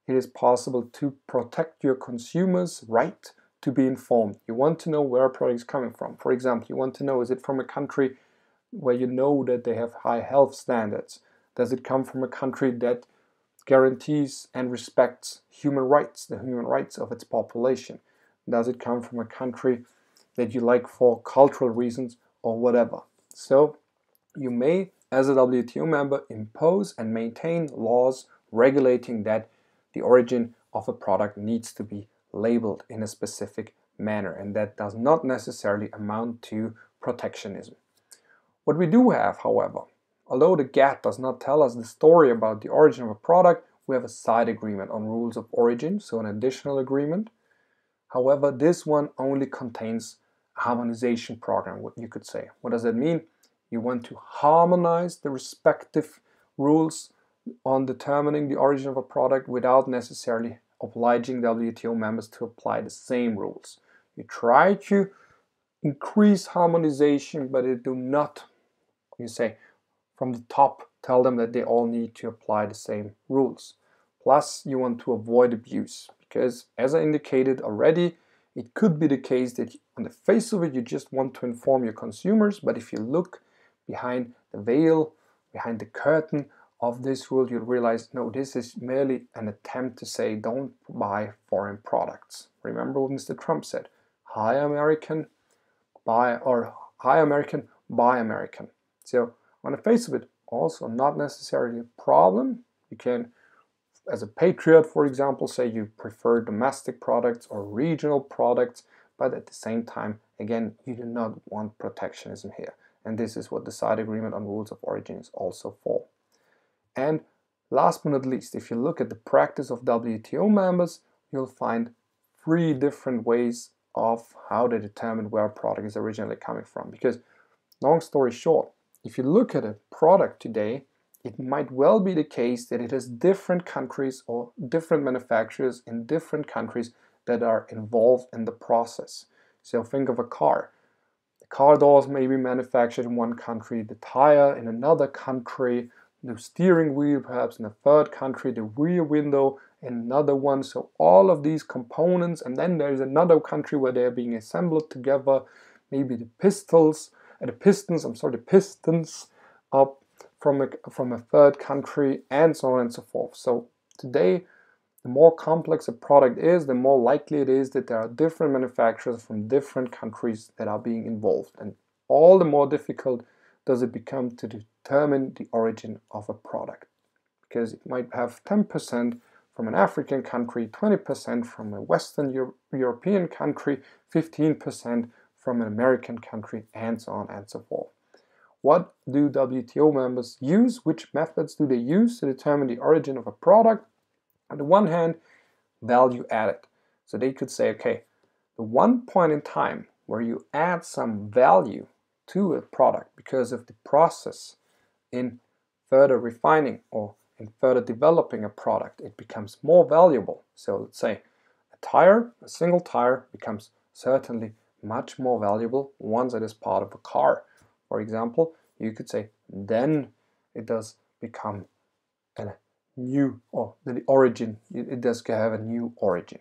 A: it is possible to protect your consumers' right to be informed. You want to know where a product is coming from. For example, you want to know, is it from a country where you know that they have high health standards? Does it come from a country that guarantees and respects human rights, the human rights of its population? Does it come from a country that you like for cultural reasons or whatever? So you may, as a WTO member, impose and maintain laws regulating that the origin of a product needs to be labeled in a specific manner, and that does not necessarily amount to protectionism. What we do have, however, although the GATT does not tell us the story about the origin of a product, we have a side agreement on rules of origin, so an additional agreement. However, this one only contains a harmonization program, what you could say. What does that mean? You want to harmonize the respective rules on determining the origin of a product without necessarily obliging WTO members to apply the same rules. You try to increase harmonization, but you do not, you say, from the top tell them that they all need to apply the same rules. Plus, you want to avoid abuse, because as I indicated already, it could be the case that on the face of it you just want to inform your consumers, but if you look behind the veil, behind the curtain of this rule, you'll realize, no, this is merely an attempt to say don't buy foreign products. Remember what Mr. Trump said, buy American, buy American. So on the face of it, also not necessarily a problem. You can, as a patriot, for example, say you prefer domestic products or regional products, but at the same time, again, you do not want protectionism here. And this is what the side agreement on rules of origin is also for. And last but not least, if you look at the practice of WTO members, you'll find 3 different ways of how they determine where a product is originally coming from. Because, long story short, if you look at a product today, it might well be the case that it has different countries or different manufacturers in different countries that are involved in the process. So think of a car. The car doors may be manufactured in one country, the tire in another country, the steering wheel perhaps in a third country, the rear window in another one. So all of these components, and then there is another country where they are being assembled together, maybe the pistons up from a third country, and so on and so forth. So today, the more complex a product is, the more likely it is that there are different manufacturers from different countries that are being involved. And all the more difficult does it become to determine the origin of a product. Because it might have 10% from an African country, 20% from a Western European country, 15% from an American country, and so on and so forth. What do WTO members use? Which methods do they use to determine the origin of a product? On the one hand, value added. So they could say, okay, the one point in time where you add some value to a product because of the process in further refining or in further developing a product, it becomes more valuable. So let's say a single tire becomes certainly much more valuable once it is part of a car. For example, you could say then it does become a new, or the origin, it does have a new origin.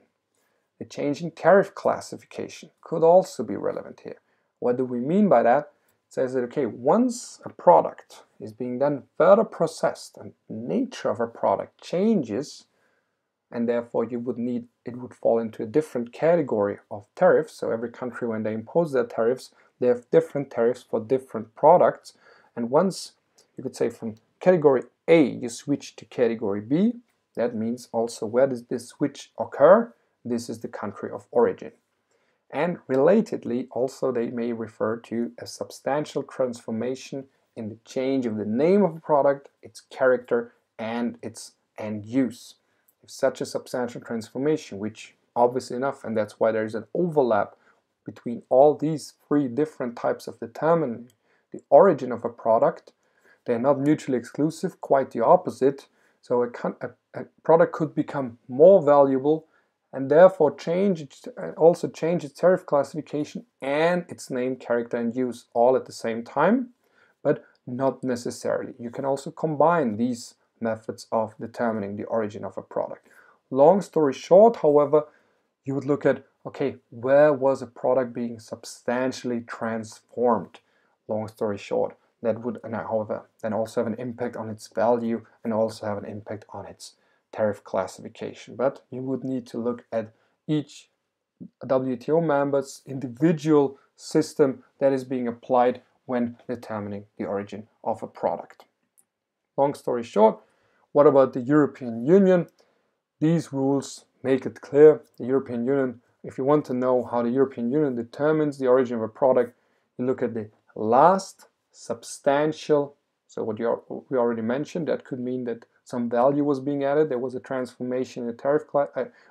A: The change in tariff classification could also be relevant here. What do we mean by that? It says that, okay, once a product is being then further processed and the nature of a product changes, and therefore it would fall into a different category of tariffs. So every country, when they impose their tariffs, they have different tariffs for different products. And once, you could say, from category A, you switch to category B, that means also where does this switch occur? This is the country of origin. And relatedly, also they may refer to a substantial transformation in the change of the name of a product, its character, and its end use. If such a substantial transformation, which obviously enough, and that's why there is an overlap between all these three different types of determining the origin of a product. They're not mutually exclusive, quite the opposite. So a product could become more valuable and therefore also change its tariff classification and its name, character, and use all at the same time, but not necessarily. You can also combine these methods of determining the origin of a product. Long story short, however, you would look at, okay, where was a product being substantially transformed? Long story short, that would, however, then also have an impact on its value and also have an impact on its tariff classification. But you would need to look at each WTO member's individual system that is being applied when determining the origin of a product. Long story short, what about the European Union? These rules make it clear. The European Union, if you want to know how the European Union determines the origin of a product, you look at the last substantial, so what we already mentioned, that could mean that some value was being added, there was a transformation in the tariff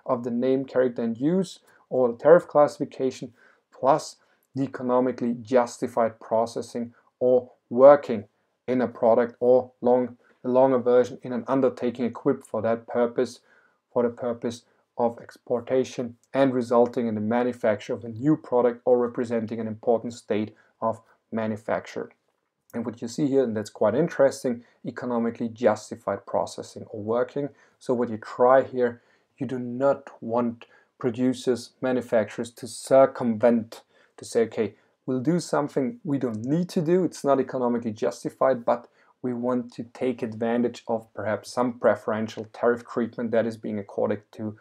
A: of the name, character, and use, or the tariff classification, plus the economically justified processing or working in a product, or the longer version, in an undertaking equipped for that purpose, for the purpose of exportation and resulting in the manufacture of a new product or representing an important state of manufacture. And what you see here, and that's quite interesting, economically justified processing or working. So what you try here, you do not want producers, manufacturers to circumvent, to say, okay, we'll do something we don't need to do, it's not economically justified, but we want to take advantage of perhaps some preferential tariff treatment that is being accorded to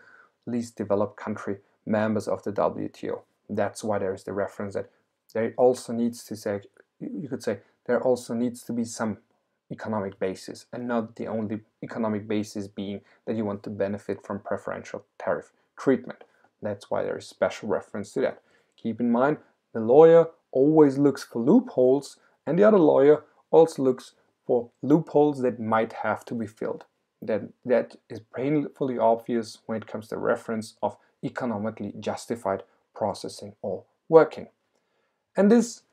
A: least developed country members of the WTO. That's why there is the reference that there also needs to say, you could say, there also needs to be some economic basis, and not the only economic basis being that you want to benefit from preferential tariff treatment. That's why there is special reference to that. Keep in mind, the lawyer always looks for loopholes, and the other lawyer also looks for loopholes that might have to be filled. That is painfully obvious when it comes to reference of economically justified processing or working. And this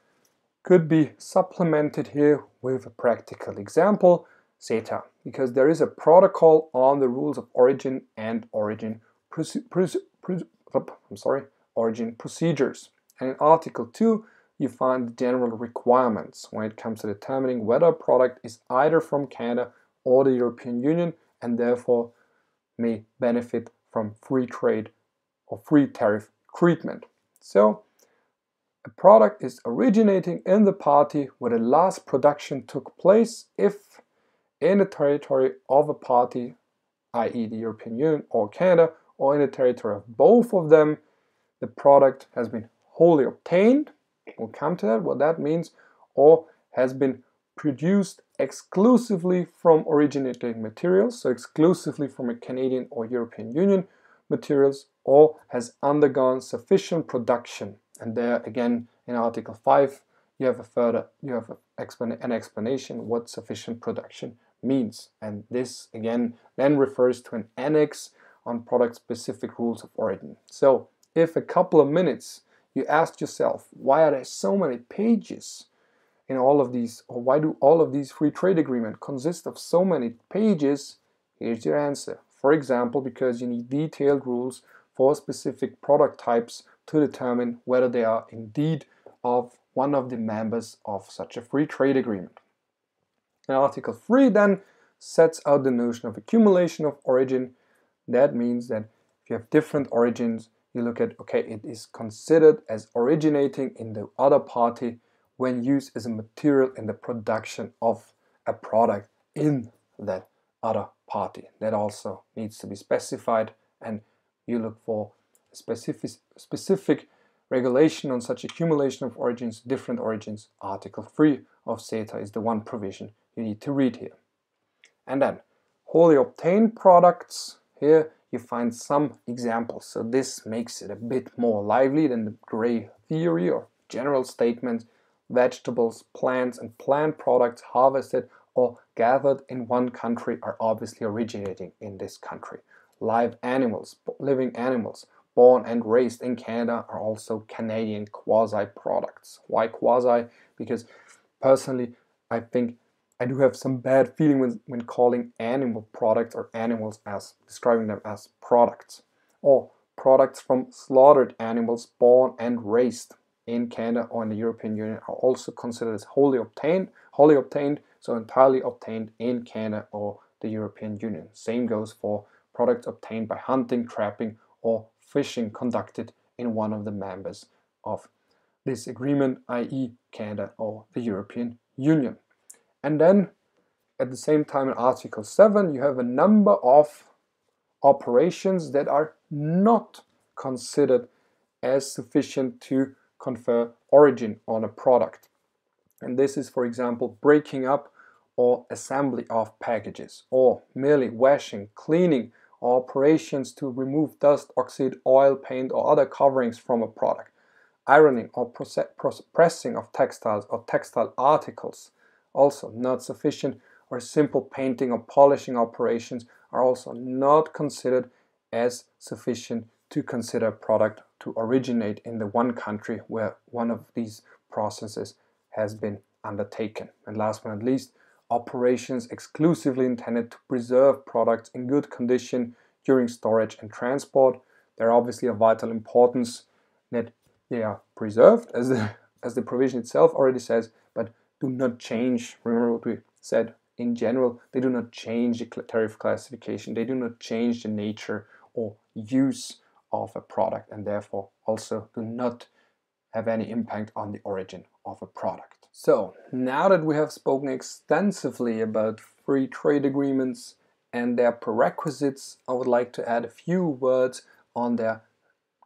A: could be supplemented here with a practical example, CETA, because there is a protocol on the rules of origin and origin procedures. And in Article 2, you find the general requirements when it comes to determining whether a product is either from Canada or the European Union and therefore may benefit from free trade or free tariff treatment. So, a product is originating in the party where the last production took place if in the territory of a party, i.e. the European Union or Canada, or in the territory of both of them, the product has been wholly obtained, we'll come to that, what that means, or has been produced exclusively from originating materials, so exclusively from a Canadian or European Union materials, or has undergone sufficient production. And there again in Article 5 you have an explanation what sufficient production means. And this again then refers to an annex on product specific rules of origin. So if a couple of minutes you ask yourself, why are there so many pages in all of these, or why do all of these free trade agreements consist of so many pages? Here's your answer. For example, because you need detailed rules for specific product types to determine whether they are indeed of one of the members of such a free trade agreement. And Article 3 then sets out the notion of accumulation of origin. That means that if you have different origins, you look at, okay, it is considered as originating in the other party when used as a material in the production of a product in that other party. That also needs to be specified, and you look for specific regulation on such accumulation of origins, different origins. Article 3 of CETA is the one provision you need to read here. And then wholly obtained products, here you find some examples. So this makes it a bit more lively than the gray theory or general statement. Vegetables, plants, and plant products harvested or gathered in one country are obviously originating in this country. Live animals, living animals, born and raised in Canada are also Canadian quasi-products. Why quasi? Because personally, I think I do have some bad feeling when calling animal products or animals as describing them as products, or products from slaughtered animals born and raised in Canada or in the European Union are also considered as wholly obtained, so entirely obtained in Canada or the European Union. Same goes for products obtained by hunting, trapping, or fishing conducted in one of the members of this agreement, i.e. Canada or the European Union. And then at the same time in Article 7 you have a number of operations that are not considered as sufficient to confer origin on a product. And this is, for example, breaking up or assembly of packages, or merely washing, cleaning, or operations to remove dust, oxide, oil, paint, or other coverings from a product, ironing or pressing of textiles or textile articles, also not sufficient, or simple painting or polishing operations are also not considered as sufficient to consider a product to originate in the one country where one of these processes has been undertaken. And last but not least, operations exclusively intended to preserve products in good condition during storage and transport. They're obviously of vital importance that they are preserved, as the provision itself already says, but do not change. Remember what we said in general, they do not change the tariff classification, they do not change the nature or use of a product, and therefore also do not have any impact on the origin of a product. So now that we have spoken extensively about free trade agreements and their prerequisites, I would like to add a few words on their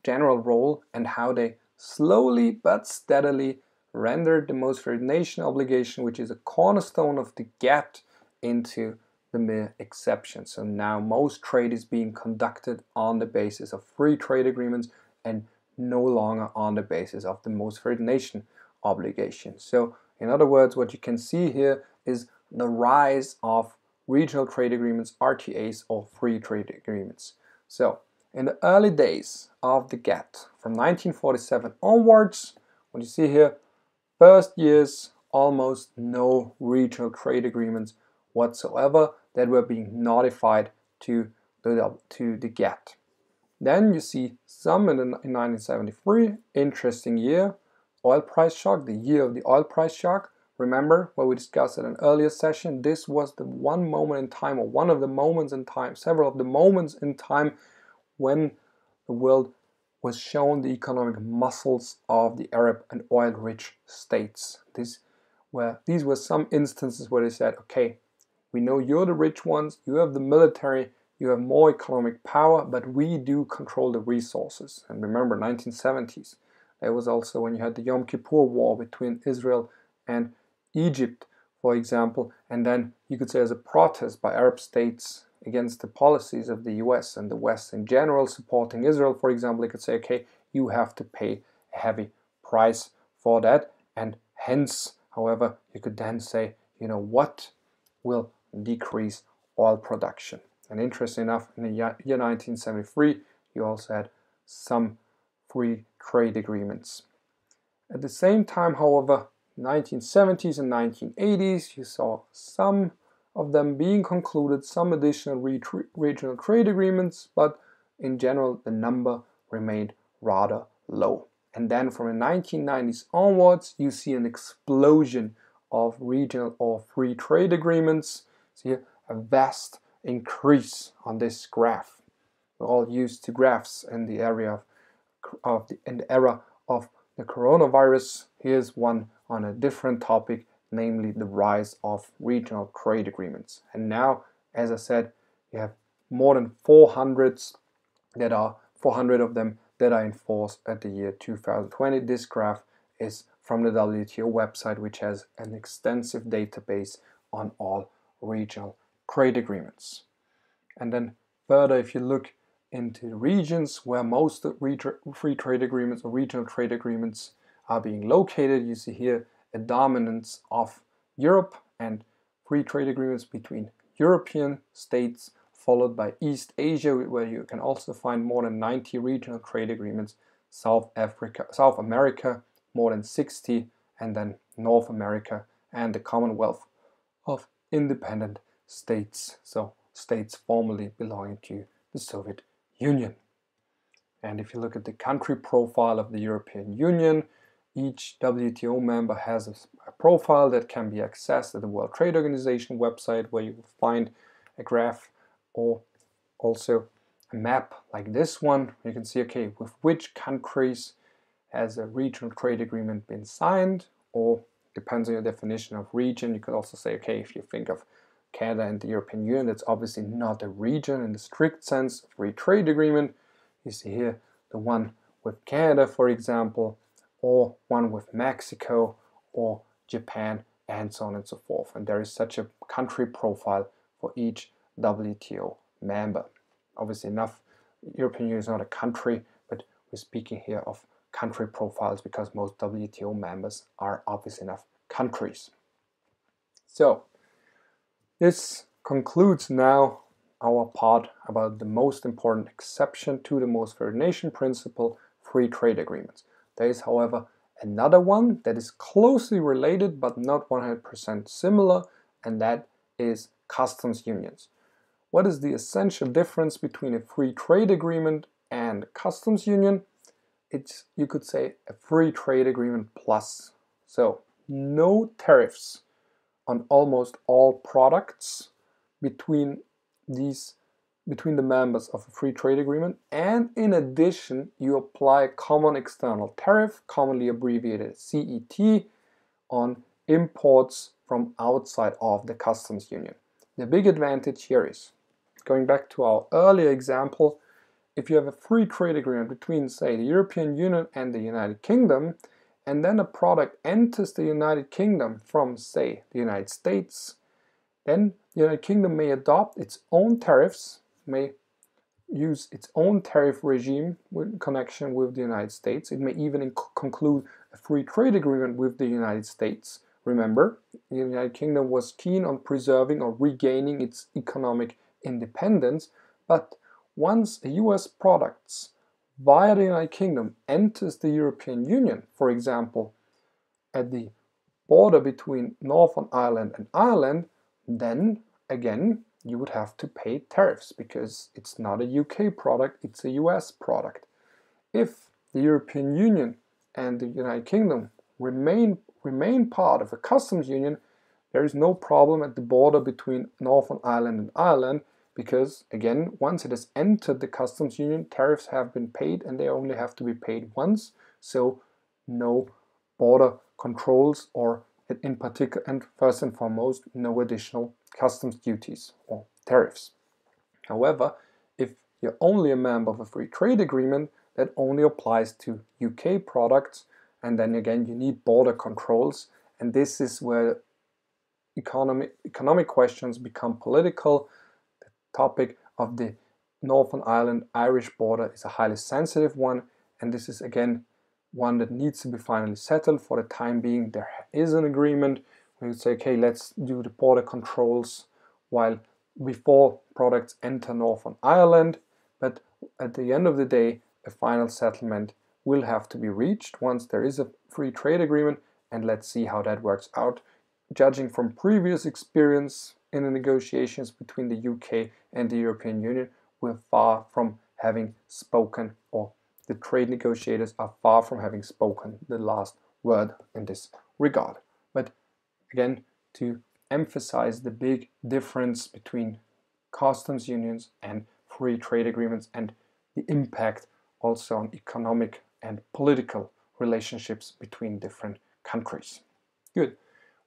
A: general role and how they slowly but steadily rendered the Most Favoured Nation obligation, which is a cornerstone of the GATT, into the mere exception. So now most trade is being conducted on the basis of free trade agreements and no longer on the basis of the Most Favoured Nation obligation. So in other words, what you can see here is the rise of regional trade agreements, RTAs, or free trade agreements. So in the early days of the GATT, from 1947 onwards, what you see here, first years, almost no regional trade agreements whatsoever that were being notified to the GATT. Then you see some in 1973, interesting year, oil price shock, the year of the oil price shock. Remember what we discussed in an earlier session, this was the one moment in time, or one of the moments in time, several of the moments in time when the world was shown the economic muscles of the Arab and oil-rich states. These were some instances where they said, okay, we know you're the rich ones, you have the military, you have more economic power, but we do control the resources. And remember, 1970s, that was also when you had the Yom Kippur War between Israel and Egypt, for example, and then you could say as a protest by Arab states against the policies of the US and the West in general supporting Israel, for example, you could say, okay, you have to pay a heavy price for that, and hence, however, you could then say, you know what will decrease oil production. And interesting enough, in the year 1973, you also had some free trade agreements. At the same time, however, 1970s and 1980s, you saw some of them being concluded, some additional regional trade agreements, but in general the number remained rather low. And then from the 1990s onwards, you see an explosion of regional or free trade agreements. So here, a vast increase on this graph. We're all used to graphs in the area in the era of the coronavirus. Here's one on a different topic, namely the rise of regional trade agreements. And now, as I said, you have more than 400 of them that are in force at the year 2020. This graph is from the WTO website, which has an extensive database on all regional trade agreements. And then further, if you look into the regions where most free trade agreements or regional trade agreements are being located, you see here a dominance of Europe and free trade agreements between European states, followed by East Asia, where you can also find more than 90 regional trade agreements, South America, more than 60, and then North America and the Commonwealth of Independent States, so states formerly belonging to the Soviet Union. And if you look at the country profile of the European Union, each WTO member has a profile that can be accessed at the World Trade Organization website, where you will find a graph or also a map like this one. You can see, okay, with which countries has a regional trade agreement been signed, or depends on your definition of region. You could also say, okay, if you think of Canada and the European Union, that's obviously not a region in the strict sense of free trade agreement. You see here the one with Canada, for example, or one with Mexico or Japan, and so on and so forth. And there is such a country profile for each WTO member. Obviously enough, European Union is not a country, but we're speaking here of country profiles because most WTO members are obviously enough countries. So this concludes now our part about the most important exception to the Most Favoured Nation principle, free trade agreements. There is, however, another one that is closely related but not 100% similar, and that is customs unions. What is the essential difference between a free trade agreement and a customs union? It's, you could say, a free trade agreement plus. So no tariffs on almost all products between the members of a free trade agreement, and in addition you apply a common external tariff, commonly abbreviated CET, on imports from outside of the customs union. The big advantage here is, going back to our earlier example, if you have a free trade agreement between, say, the European Union and the United Kingdom, and then a product enters the United Kingdom from, say, the United States, then the United Kingdom may adopt its own tariffs, may use its own tariff regime in connection with the United States. It may even conclude a free trade agreement with the United States. Remember, the United Kingdom was keen on preserving or regaining its economic independence, but once a US product via the United Kingdom enters the European Union, for example, at the border between Northern Ireland and Ireland, then again you would have to pay tariffs because it's not a UK product, it's a US product. If the European Union and the United Kingdom remain part of a customs union, there is no problem at the border between Northern Ireland and Ireland, because again, once it has entered the customs union, tariffs have been paid and they only have to be paid once, so no border controls, or in particular, and first and foremost, no additional customs duties or tariffs. However, if you're only a member of a free trade agreement, that only applies to UK products, and then again you need border controls, and this is where economic questions become political. The topic of the Northern Ireland-Irish border is a highly sensitive one, and this is again one that needs to be finally settled. For the time being, there is an agreement where you say, okay, let's do the border controls while before products enter Northern Ireland, but at the end of the day, a final settlement will have to be reached once there is a free trade agreement, and let's see how that works out. Judging from previous experience in the negotiations between the UK and the European Union, we're far from having spoken, or the trade negotiators are far from having spoken the last word in this regard. But again, to emphasize the big difference between customs unions and free trade agreements and the impact also on economic and political relationships between different countries. Good.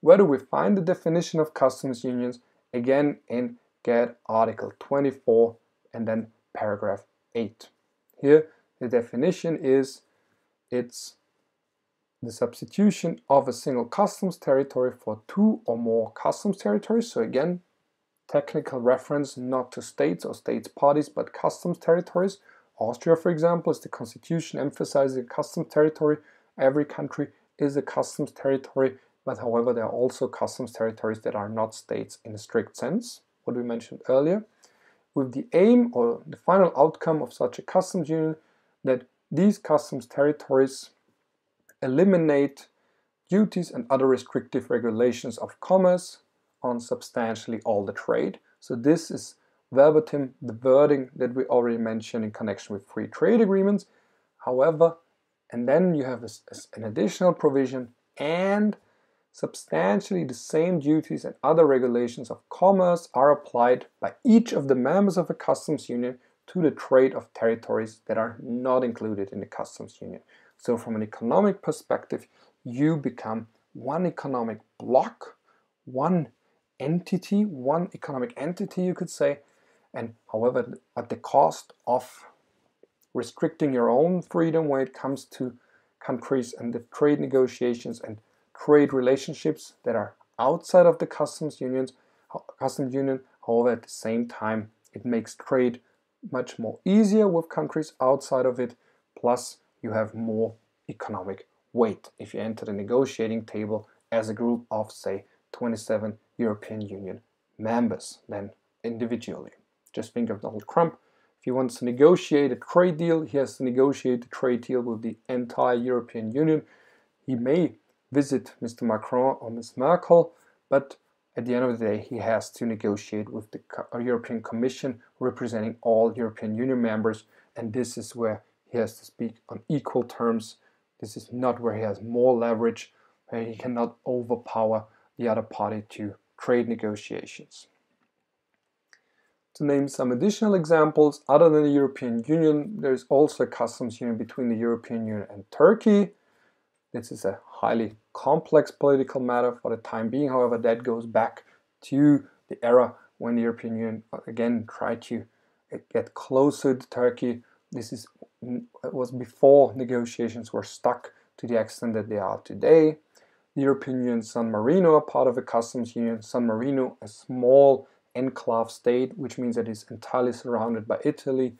A: Where do we find the definition of customs unions? Again, in GATT Article 24 and then paragraph 8. Here, the definition is, it's the substitution of a single customs territory for two or more customs territories. So again, technical reference not to states or states parties, but customs territories. Austria, for example, is the constitution emphasizing a customs territory. Every country is a customs territory, but however, there are also customs territories that are not states in a strict sense, what we mentioned earlier. with the aim or the final outcome of such a customs union that these customs territories eliminate duties and other restrictive regulations of commerce on substantially all the trade. So this is verbatim the wording that we already mentioned in connection with free trade agreements. However, and then you have an additional provision, and substantially the same duties and other regulations of commerce are applied by each of the members of a customs union to the trade of territories that are not included in the customs union. So from an economic perspective, you become one economic bloc, one entity, one economic entity, you could say, and however, at the cost of restricting your own freedom when it comes to countries and the trade negotiations and trade relationships that are outside of the customs union. However, at the same time, it makes trade much more easier with countries outside of it, plus you have more economic weight if you enter the negotiating table as a group of, say, 27 European Union members than individually. Just think of Donald Trump. If he wants to negotiate a trade deal, he has to negotiate the trade deal with the entire European Union. He may visit Mr. Macron or Ms. Merkel, but at the end of the day, he has to negotiate with the European Commission representing all European Union members, and this is where he has to speak on equal terms. This is not where he has more leverage, where he cannot overpower the other party to trade negotiations. To name some additional examples, other than the European Union, there is also a customs union between the European Union and Turkey. This is a highly complex political matter for the time being. However, that goes back to the era when the European Union again tried to get closer to Turkey. This was before negotiations were stuck to the extent that they are today. The European Union and San Marino are part of a customs union. San Marino, a small enclave state, which means that it's entirely surrounded by Italy.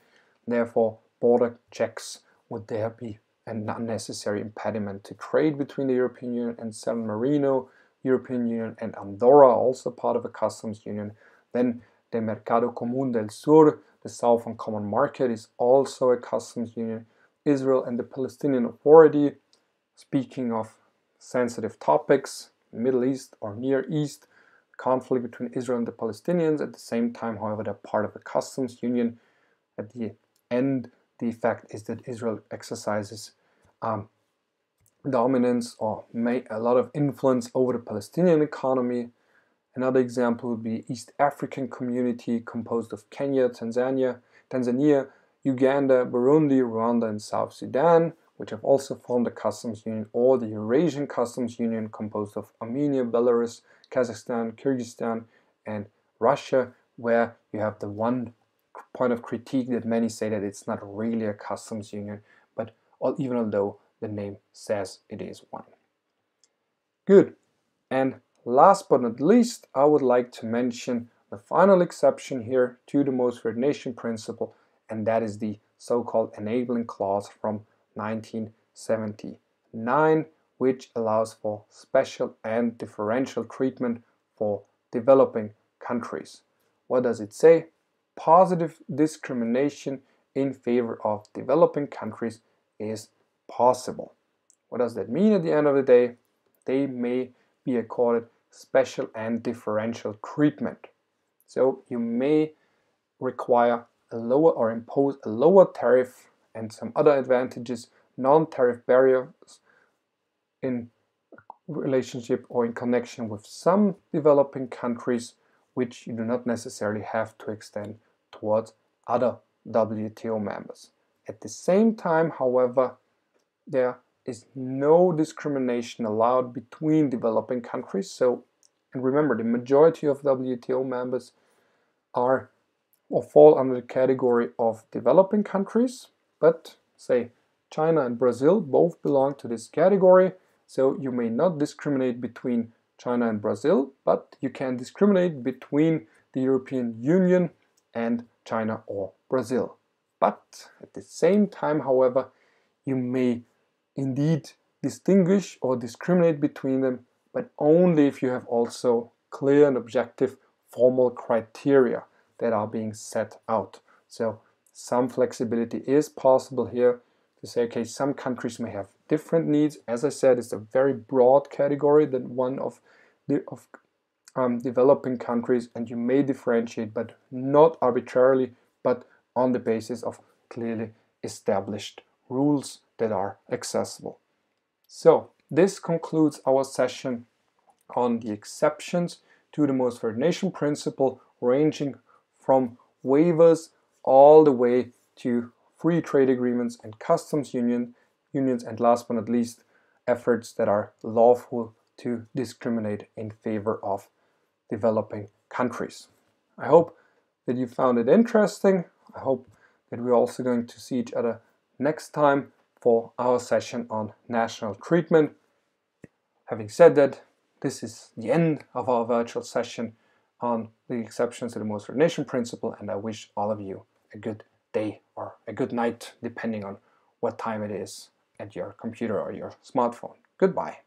A: Therefore, border checks would there be an unnecessary impediment to trade between the European Union and San Marino. European Union and Andorra are also part of a customs union. Then the Mercado Común del Sur, the Southern Common Market, is also a customs union. Israel and the Palestinian Authority, speaking of sensitive topics, Middle East or Near East, conflict between Israel and the Palestinians. At the same time, however, they're part of a customs union. At the end, the effect is that Israel exercises dominance or a lot of influence over the Palestinian economy. Another example would be East African community composed of Kenya, Tanzania, Uganda, Burundi, Rwanda, and South Sudan, which have also formed a customs union, or the Eurasian Customs Union composed of Armenia, Belarus, Kazakhstan, Kyrgyzstan, and Russia, where you have the one point of critique that many say that it's not really a customs union, but even although the name says it is one. Good. And last but not least, I would like to mention the final exception here to the Most Favoured Nation principle, and that is the so-called enabling clause from 1979, which allows for special and differential treatment for developing countries. What does it say? Positive discrimination in favor of developing countries is possible. What does that mean at the end of the day? They may be accorded special and differential treatment. So you may require a lower or impose a lower tariff and some other advantages, non-tariff barriers in relationship or in connection with some developing countries, which you do not necessarily have to extend towards other WTO members. At the same time, however, there is no discrimination allowed between developing countries. So, and remember, the majority of WTO members are or fall under the category of developing countries, but say China and Brazil both belong to this category, so you may not discriminate between China and Brazil, but you can discriminate between the European Union and China or Brazil. But at the same time, however, you may indeed distinguish or discriminate between them, but only if you have also clear and objective formal criteria. that are being set out. So some flexibility is possible here to say, okay, some countries may have different needs. As I said, it's a very broad category than one of developing countries, and you may differentiate, but not arbitrarily, but on the basis of clearly established rules that are accessible. So this concludes our session on the exceptions to the Most Favoured Nation principle, ranging from waivers all the way to free trade agreements and customs unions, and last but not least, efforts that are lawful to discriminate in favor of developing countries. I hope that you found it interesting. I hope that we're also going to see each other next time for our session on national treatment. Having said that, this is the end of our virtual session on the exceptions to the Most Favoured Nation principle, and I wish all of you a good day or a good night, depending on what time it is at your computer or your smartphone. Goodbye.